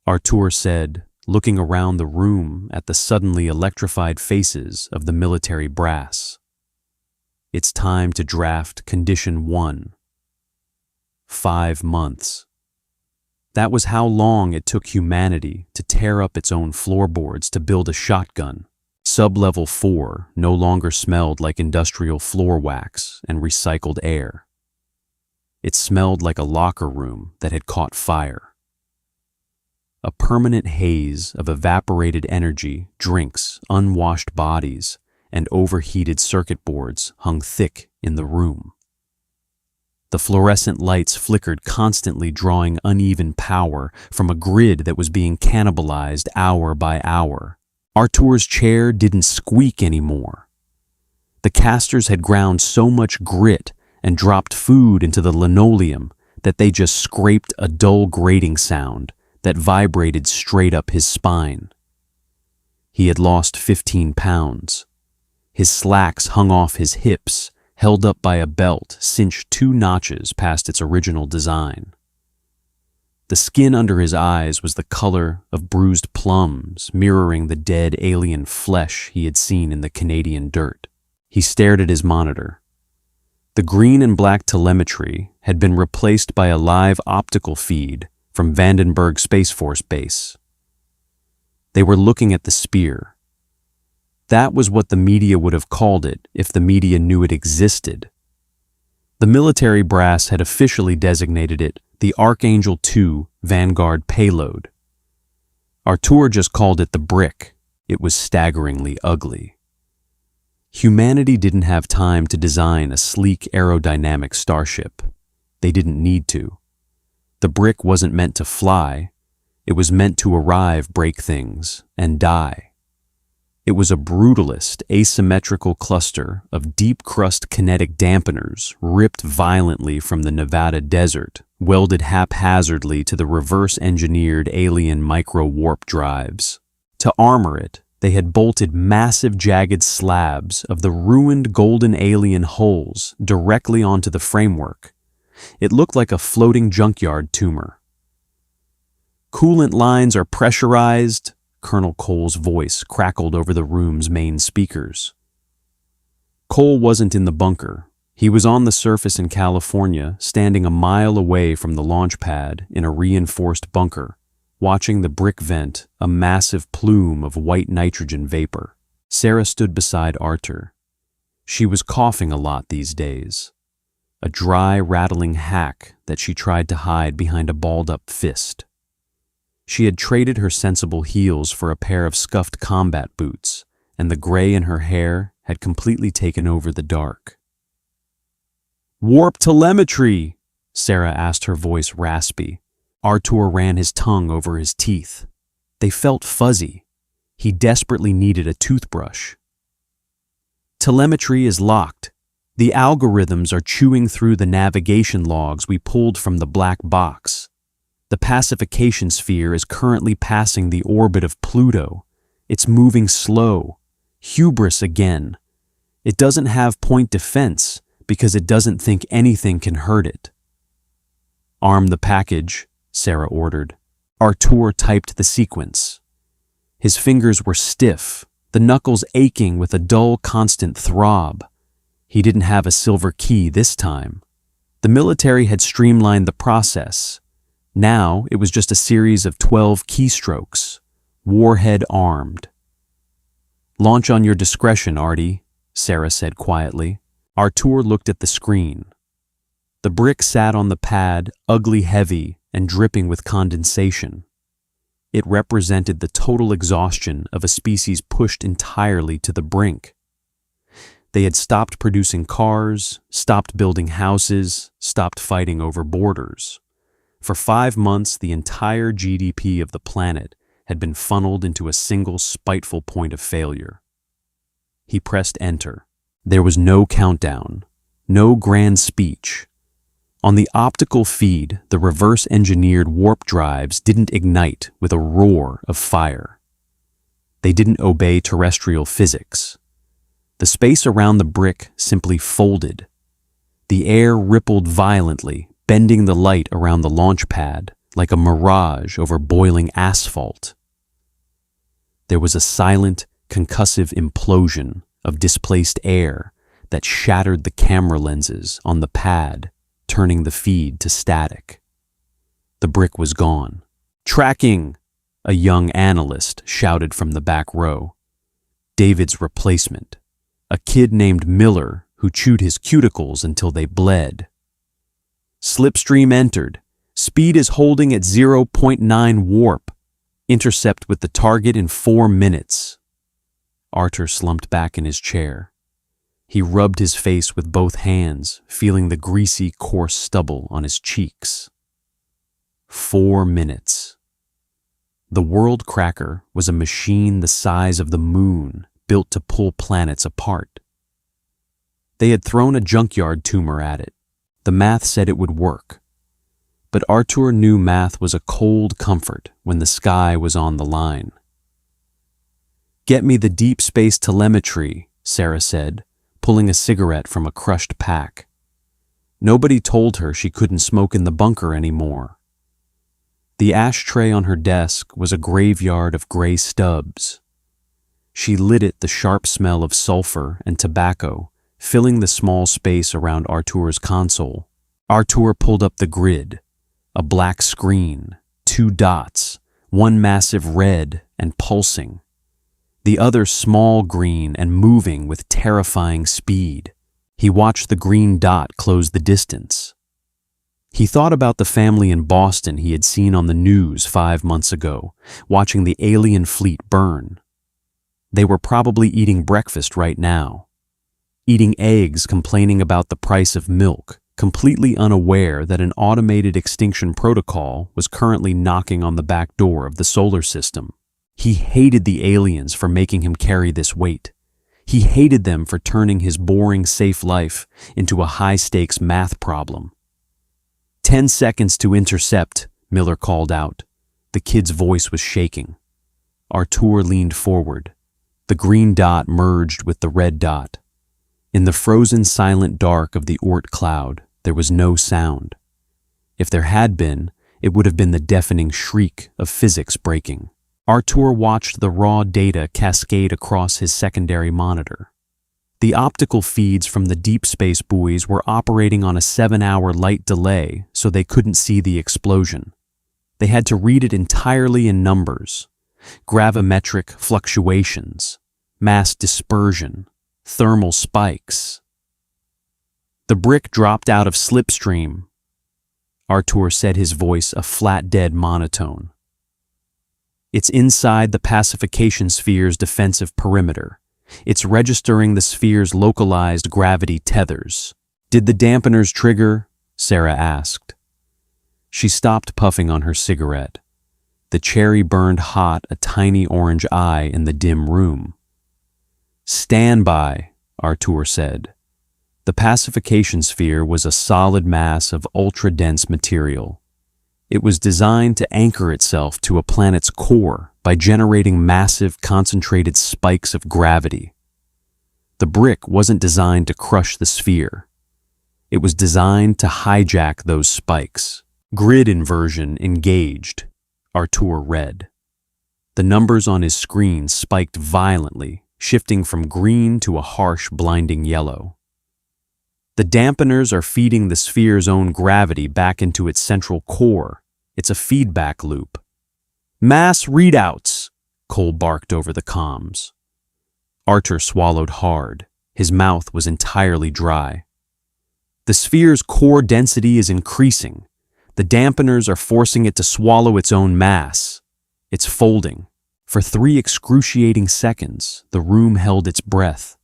Artur said, looking around the room at the suddenly electrified faces of the military brass. "It's time to draft Condition 1. 5 months. That was how long it took humanity to tear up its own floorboards to build a shotgun. Sub-level 4 no longer smelled like industrial floor wax and recycled air. It smelled like a locker room that had caught fire. A permanent haze of evaporated energy, drinks, unwashed bodies, and overheated circuit boards hung thick in the room. The fluorescent lights flickered, constantly drawing uneven power from a grid that was being cannibalized hour by hour. Artur's chair didn't squeak anymore. The casters had ground so much grit and dropped food into the linoleum that they just scraped a dull grating sound that vibrated straight up his spine. He had lost 15 pounds. His slacks hung off his hips, held up by a belt cinched 2 notches past its original design. The skin under his eyes was the color of bruised plums, mirroring the dead alien flesh he had seen in the Canadian dirt. He stared at his monitor. The green and black telemetry had been replaced by a live optical feed from Vandenberg Space Force Base. They were looking at the spear. That was what the media would have called it if the media knew it existed. The military brass had officially designated it the Archangel II Vanguard payload. Artur just called it the brick. It was staggeringly ugly. Humanity didn't have time to design a sleek aerodynamic starship. They didn't need to. The brick wasn't meant to fly. It was meant to arrive, break things, and die. It was a brutalist, asymmetrical cluster of deep-crust kinetic dampeners ripped violently from the Nevada desert, welded haphazardly to the reverse-engineered alien micro-warp drives. To armor it, they had bolted massive jagged slabs of the ruined golden alien hulls directly onto the framework. It looked like a floating junkyard tumor. "Coolant lines are pressurized," Colonel Cole's voice crackled over the room's main speakers. Cole wasn't in the bunker. He was on the surface in California, standing a mile away from the launch pad in a reinforced bunker, watching the brick vent a massive plume of white nitrogen vapor. Sarah stood beside Artur. She was coughing a lot these days, a dry, rattling hack that she tried to hide behind a balled-up fist. She had traded her sensible heels for a pair of scuffed combat boots, and the gray in her hair had completely taken over the dark. "Warp telemetry," Sarah asked, her voice raspy. Artur ran his tongue over his teeth. They felt fuzzy. He desperately needed a toothbrush. "Telemetry is locked. The algorithms are chewing through the navigation logs we pulled from the black box. The pacification sphere is currently passing the orbit of Pluto. It's moving slow. Hubris again. It doesn't have point defense because it doesn't think anything can hurt it." "Arm the package," Sarah ordered. Artur typed the sequence. His fingers were stiff, the knuckles aching with a dull, constant throb. He didn't have a silver key this time. The military had streamlined the process. Now it was just a series of 12 keystrokes, warhead armed. "Launch on your discretion, Artie," Sarah said quietly. Artur looked at the screen. The brick sat on the pad, ugly heavy and dripping with condensation. It represented the total exhaustion of a species pushed entirely to the brink. They had stopped producing cars, stopped building houses, stopped fighting over borders. For 5 months, the entire GDP of the planet had been funneled into a single spiteful point of failure. He pressed enter. There was no countdown, no grand speech. On the optical feed, the reverse-engineered warp drives didn't ignite with a roar of fire. They didn't obey terrestrial physics. The space around the brick simply folded. The air rippled violently, bending the light around the launch pad like a mirage over boiling asphalt. There was a silent, concussive implosion of displaced air that shattered the camera lenses on the pad, turning the feed to static. The brick was gone. "Tracking!" a young analyst shouted from the back row. David's replacement, a kid named Miller who chewed his cuticles until they bled. "Slipstream entered. Speed is holding at 0.9 warp. Intercept with the target in 4 minutes. Artur slumped back in his chair. He rubbed his face with both hands, feeling the greasy, coarse stubble on his cheeks. 4 minutes. The World Cracker was a machine the size of the moon, built to pull planets apart. They had thrown a junkyard tumor at it. The math said it would work. But Artur knew math was a cold comfort when the sky was on the line. "Get me the deep space telemetry," Sarah said, pulling a cigarette from a crushed pack. Nobody told her she couldn't smoke in the bunker anymore. The ashtray on her desk was a graveyard of gray stubs. She lit it, the sharp smell of sulfur and tobacco, filling the small space around Artur's console. Artur pulled up the grid. A black screen, 2 dots, one massive red and pulsing, the other small green and moving with terrifying speed. He watched the green dot close the distance. He thought about the family in Boston he had seen on the news 5 months ago, watching the alien fleet burn. They were probably eating breakfast right now, eating eggs, complaining about the price of milk, completely unaware that an automated extinction protocol was currently knocking on the back door of the solar system. He hated the aliens for making him carry this weight. He hated them for turning his boring, safe life into a high-stakes math problem. 10 seconds to intercept, Miller called out. The kid's voice was shaking. Artur leaned forward. The green dot merged with the red dot. In the frozen, silent dark of the Oort cloud, there was no sound. If there had been, it would have been the deafening shriek of physics breaking. Artur watched the raw data cascade across his secondary monitor. The optical feeds from the deep space buoys were operating on a 7-hour light delay, so they couldn't see the explosion. They had to read it entirely in numbers: gravimetric fluctuations, mass dispersion, thermal spikes. The brick dropped out of slipstream. Artur said, his voice a flat, dead monotone. It's inside the pacification sphere's defensive perimeter. It's registering the sphere's localized gravity tethers. Did the dampeners trigger? Sarah asked. She stopped puffing on her cigarette. The cherry burned hot, a tiny orange eye in the dim room. Stand by, Artur said. The pacification sphere was a solid mass of ultra-dense material. It was designed to anchor itself to a planet's core by generating massive, concentrated spikes of gravity. The brick wasn't designed to crush the sphere. It was designed to hijack those spikes. Grid inversion engaged. Artur read. The numbers on his screen spiked violently, shifting from green to a harsh, blinding yellow. The dampeners are feeding the sphere's own gravity back into its central core. It's a feedback loop. Mass readouts, Cole barked over the comms. Artur swallowed hard. His mouth was entirely dry. The sphere's core density is increasing. The dampeners are forcing it to swallow its own mass. It's folding. For 3 excruciating seconds, the room held its breath.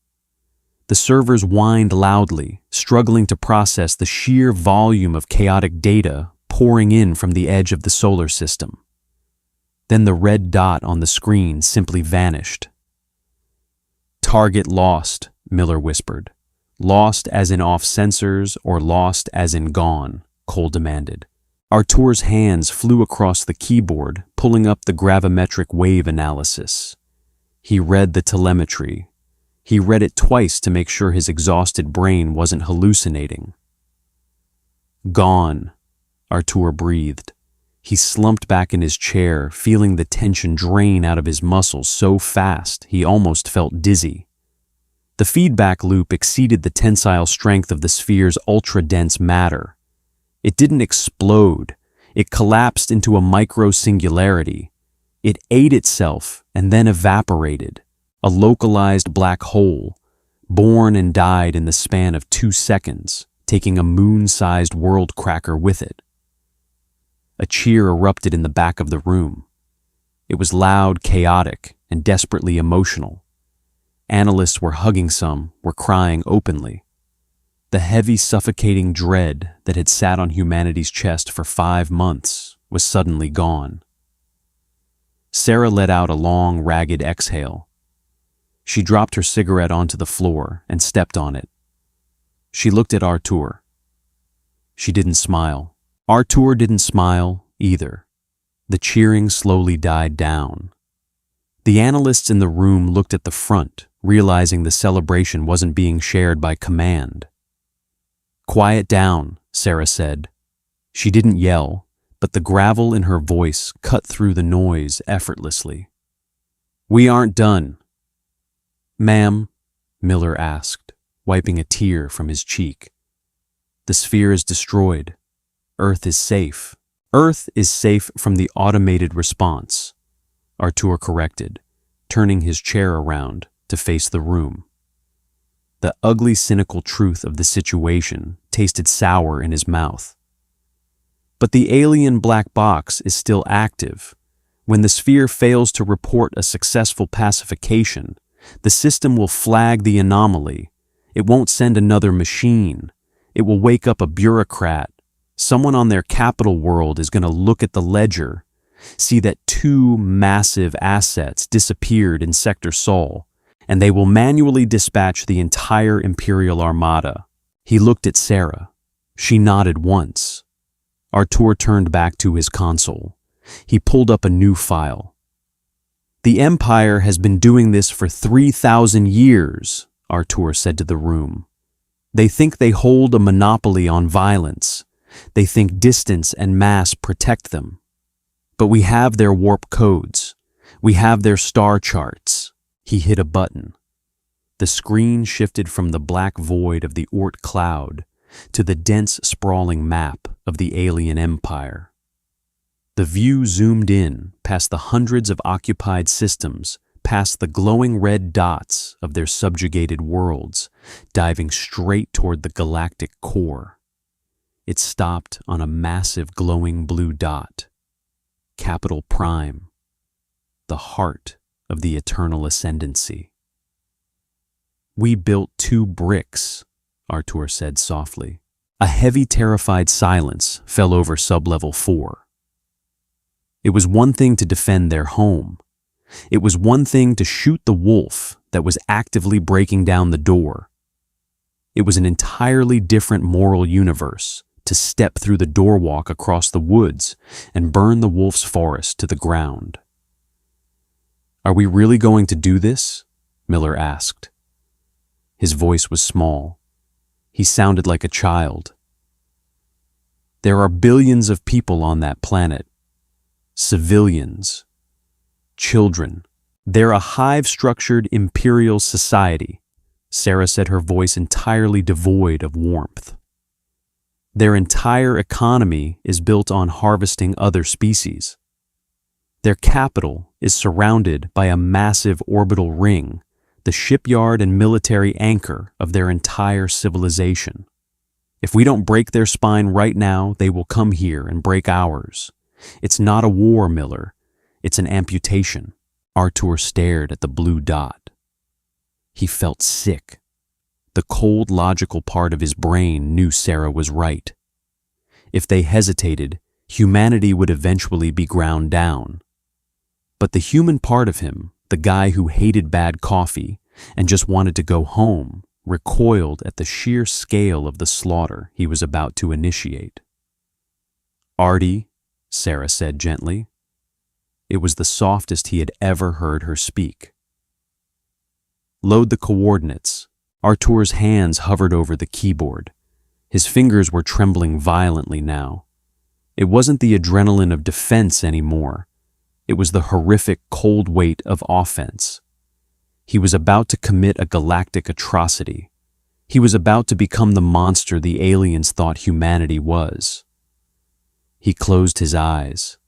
The servers whined loudly, struggling to process the sheer volume of chaotic data pouring in from the edge of the solar system. Then the red dot on the screen simply vanished. Target lost, Miller whispered. Lost as in off sensors or lost as in gone, Cole demanded. Artur's hands flew across the keyboard, pulling up the gravimetric wave analysis. He read the telemetry. He read it twice to make sure his exhausted brain wasn't hallucinating. Gone, Artur breathed. He slumped back in his chair, feeling the tension drain out of his muscles so fast he almost felt dizzy. The feedback loop exceeded the tensile strength of the sphere's ultra-dense matter. It didn't explode. It collapsed into a micro-singularity. It ate itself and then evaporated, a localized black hole, born and died in the span of 2 seconds, taking a moon-sized world cracker with it. A cheer erupted in the back of the room. It was loud, chaotic, and desperately emotional. Analysts were hugging some, were crying openly. The heavy, suffocating dread that had sat on humanity's chest for 5 months was suddenly gone. Sarah let out a long, ragged exhale. She dropped her cigarette onto the floor and stepped on it. She looked at Artur. She didn't smile. Artur didn't smile either. The cheering slowly died down. The analysts in the room looked at the front, realizing the celebration wasn't being shared by command. Quiet down, Sarah said. She didn't yell, but the gravel in her voice cut through the noise effortlessly. We aren't done. Ma'am, Miller asked, wiping a tear from his cheek. The sphere is destroyed. Earth is safe. Earth is safe from the automated response, Artur corrected, turning his chair around to face the room. The ugly, cynical truth of the situation tasted sour in his mouth. But the alien black box is still active. When the sphere fails to report a successful pacification, the system will flag the anomaly. It won't send another machine. It will wake up a bureaucrat. Someone on their capital world is going to look at the ledger, see that 2 massive assets disappeared in Sector Sol, and they will manually dispatch the entire Imperial Armada. He looked at Sarah. She nodded once. Artur turned back to his console. He pulled up a new file. The Empire has been doing this for 3,000 years, Artur said to the room. They think they hold a monopoly on violence. They think distance and mass protect them. But we have their warp codes. We have their star charts. He hit a button. The screen shifted from the black void of the Oort cloud to the dense, sprawling map of the alien empire. The view zoomed in past the hundreds of occupied systems, past the glowing red dots of their subjugated worlds, diving straight toward the galactic core. It stopped on a massive glowing blue dot. Capital Prime, the heart of the eternal ascendancy. We built 2 bricks, Artur said softly. A heavy, terrified silence fell over Sublevel 4. It was one thing to defend their home. It was one thing to shoot the wolf that was actively breaking down the door. It was an entirely different moral universe to step through the doorwalk across the woods and burn the wolf's forest to the ground. Are we really going to do this? Miller asked. His voice was small. He sounded like a child. There are billions of people on that planet. civilians, children. They're a hive-structured imperial society, Sarah said, her voice entirely devoid of warmth. Their entire economy is built on harvesting other species. Their capital is surrounded by a massive orbital ring, the shipyard and military anchor of their entire civilization. If we don't break their spine right now, they will come here and break ours. It's not a war, Miller. It's an amputation. Artur stared at the blue dot. He felt sick. The cold, logical part of his brain knew Sarah was right. If they hesitated, humanity would eventually be ground down. But the human part of him, the guy who hated bad coffee and just wanted to go home, recoiled at the sheer scale of the slaughter he was about to initiate. "Artie," Sarah said gently. It was the softest he had ever heard her speak. "Load the coordinates." Artur's hands hovered over the keyboard. His fingers were trembling violently now. It wasn't the adrenaline of defense anymore. It was the horrific cold weight of offense. He was about to commit a galactic atrocity. He was about to become the monster the aliens thought humanity was. He closed his eyes.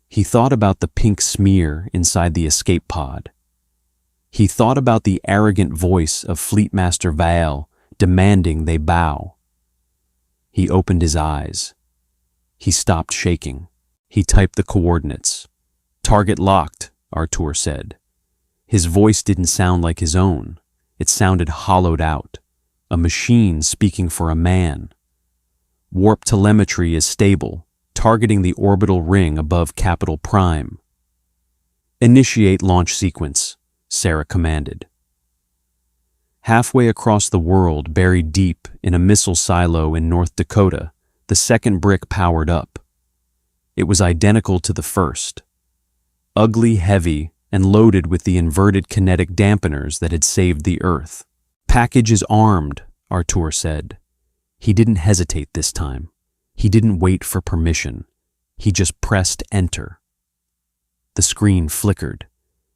He thought about the pink smear inside the escape pod. He thought about the arrogant voice of Fleetmaster Vael demanding they bow. He opened his eyes. He stopped shaking. He typed the coordinates. "Target locked," Artur said. His voice didn't sound like his own. It sounded hollowed out, a machine speaking for a man. "Warp telemetry is stable, targeting the orbital ring above Capital Prime." "Initiate launch sequence," Sarah commanded. Halfway across the world, buried deep in a missile silo in North Dakota, the second brick powered up. It was identical to the first. Ugly, heavy, and loaded with the inverted kinetic dampeners that had saved the Earth. "Package is armed," Artur said. He didn't hesitate this time. He didn't wait for permission. He just pressed enter. The screen flickered.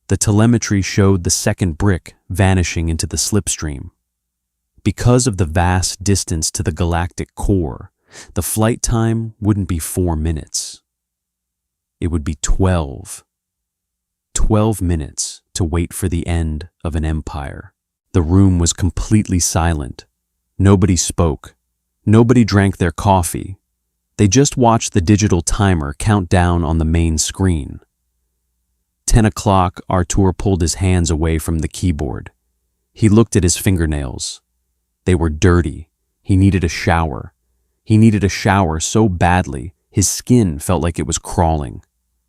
The telemetry showed the second brick vanishing into the slipstream. Because of the vast distance to the galactic core, the flight time wouldn't be 4 minutes. It would be 12. 12 minutes to wait for the end of an empire. The room was completely silent. Nobody spoke. Nobody drank their coffee. They just watched the digital timer count down on the main screen. 10 o'clock, Artur pulled his hands away from the keyboard. He looked at his fingernails. They were dirty. He needed a shower. He needed a shower so badly, his skin felt like it was crawling.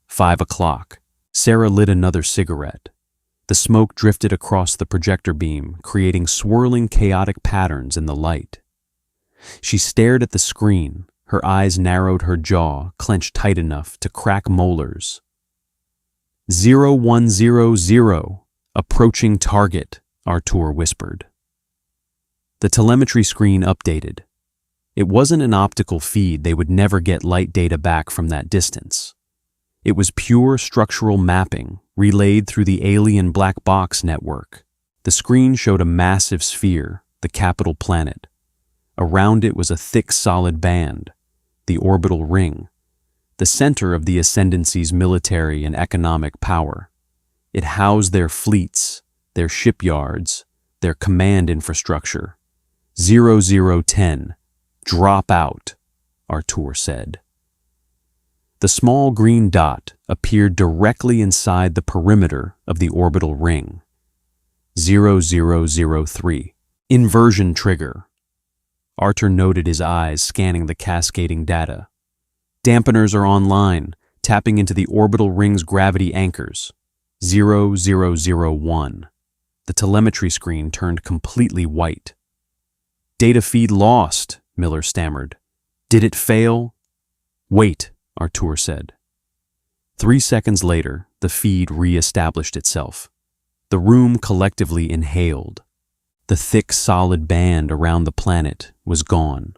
5 o'clock. Sarah lit another cigarette. The smoke drifted across the projector beam, creating swirling, chaotic patterns in the light. She stared at the screen. Her eyes narrowed, her jaw clenched tight enough to crack molars. 0100, approaching target, Artur whispered. The telemetry screen updated. It wasn't an optical feed. They would never get light data back from that distance. It was pure structural mapping, relayed through the alien black box network. The screen showed a massive sphere, the capital planet. Around it was a thick, solid band, the orbital ring, the center of the Ascendancy's military and economic power. It housed their fleets, their shipyards, their command infrastructure. 0010, drop out, Artur said. The small green dot appeared directly inside the perimeter of the orbital ring. 0003, inversion trigger. Artur noted, his eyes scanning the cascading data. Dampeners are online, tapping into the orbital ring's gravity anchors. 0001. The telemetry screen turned completely white. Data feed lost, Miller stammered. Did it fail? Wait, Artur said. 3 seconds later, the feed re-established itself. The room collectively inhaled. The thick, solid band around the planet was gone.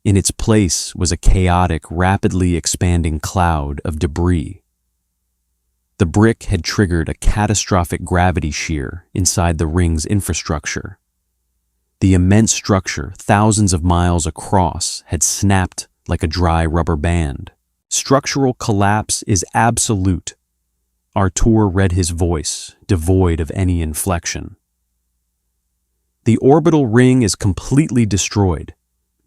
In its place was a chaotic, rapidly expanding cloud of debris. The brick had triggered a catastrophic gravity shear inside the ring's infrastructure. The immense structure, thousands of miles across, had snapped like a dry rubber band. Structural collapse is absolute. Artur read his voice, devoid of any inflection. The orbital ring is completely destroyed.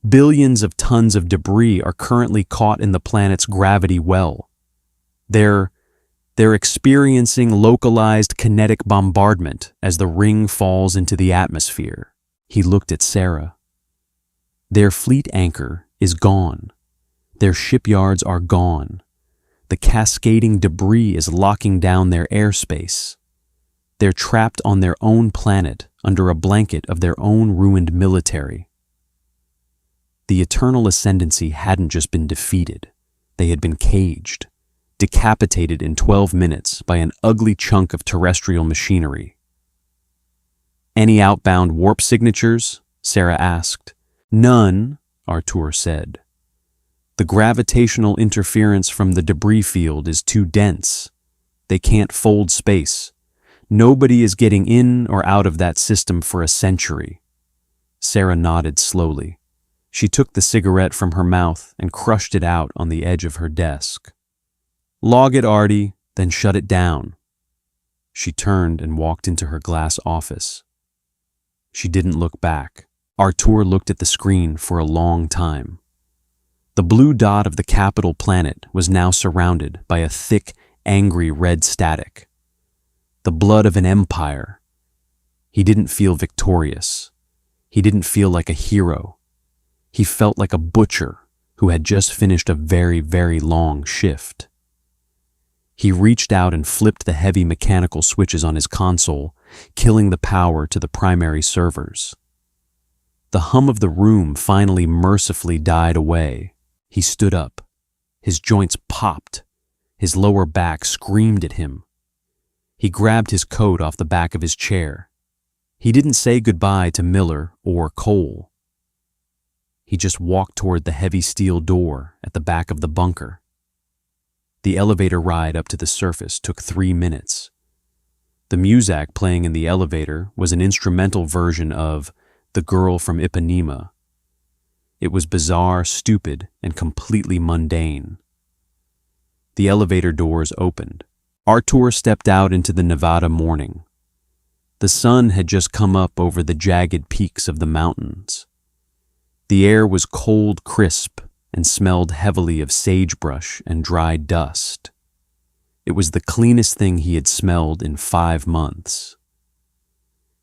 Billions of tons of debris are currently caught in the planet's gravity well. They're experiencing localized kinetic bombardment as the ring falls into the atmosphere. He looked at Sarah. Their fleet anchor is gone. Their shipyards are gone. The cascading debris is locking down their airspace. They're trapped on their own planet under a blanket of their own ruined military. The Eternal Ascendancy hadn't just been defeated. They had been caged, decapitated in 12 minutes by an ugly chunk of terrestrial machinery. "Any outbound warp signatures?" Sarah asked. "None," Artur said. "The gravitational interference from the debris field is too dense. They can't fold space. Nobody is getting in or out of that system for a century." Sarah nodded slowly. She took the cigarette from her mouth and crushed it out on the edge of her desk. "Log it, Artie, then shut it down." She turned and walked into her glass office. She didn't look back. Artur looked at the screen for a long time. The blue dot of the capital planet was now surrounded by a thick, angry red static. The blood of an empire. He didn't feel victorious. He didn't feel like a hero. He felt like a butcher who had just finished a very, very long shift. He reached out and flipped the heavy mechanical switches on his console, killing the power to the primary servers. The hum of the room finally mercifully died away. He stood up. His joints popped. His lower back screamed at him. He grabbed his coat off the back of his chair. He didn't say goodbye to Miller or Cole. He just walked toward the heavy steel door at the back of the bunker. The elevator ride up to the surface took 3 minutes. The music playing in the elevator was an instrumental version of "The Girl from Ipanema." It was bizarre, stupid, and completely mundane. The elevator doors opened. Artur stepped out into the Nevada morning. The sun had just come up over the jagged peaks of the mountains. The air was cold, crisp, and smelled heavily of sagebrush and dry dust. It was the cleanest thing he had smelled in 5 months.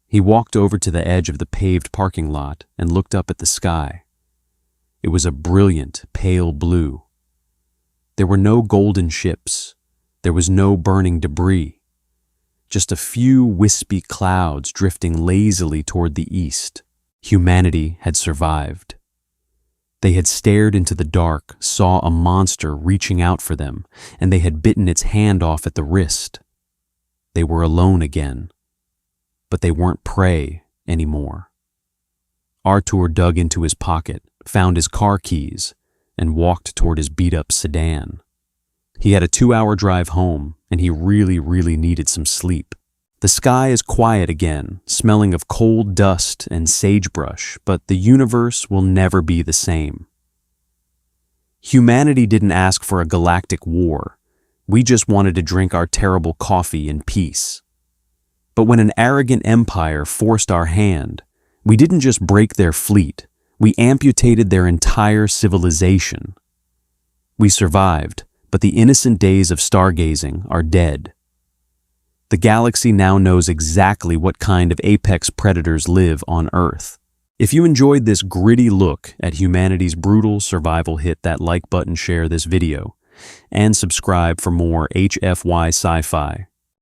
He walked over to the edge of the paved parking lot and looked up at the sky. It was a brilliant, pale blue. There were no golden ships. There was no burning debris. Just a few wispy clouds drifting lazily toward the east. Humanity had survived. They had stared into the dark, saw a monster reaching out for them, and they had bitten its hand off at the wrist. They were alone again, but they weren't prey anymore. Artur dug into his pocket, found his car keys, and walked toward his beat-up sedan. He had a 2-hour drive home, and he really needed some sleep. The sky is quiet again, smelling of cold dust and sagebrush, but the universe will never be the same. Humanity didn't ask for a galactic war. We just wanted to drink our terrible coffee in peace. But when an arrogant empire forced our hand, we didn't just break their fleet, we amputated their entire civilization. We survived, but the innocent days of stargazing are dead. The galaxy now knows exactly what kind of apex predators live on Earth. If you enjoyed this gritty look at humanity's brutal survival, hit that like button, share this video, and subscribe for more HFY Sci-Fi.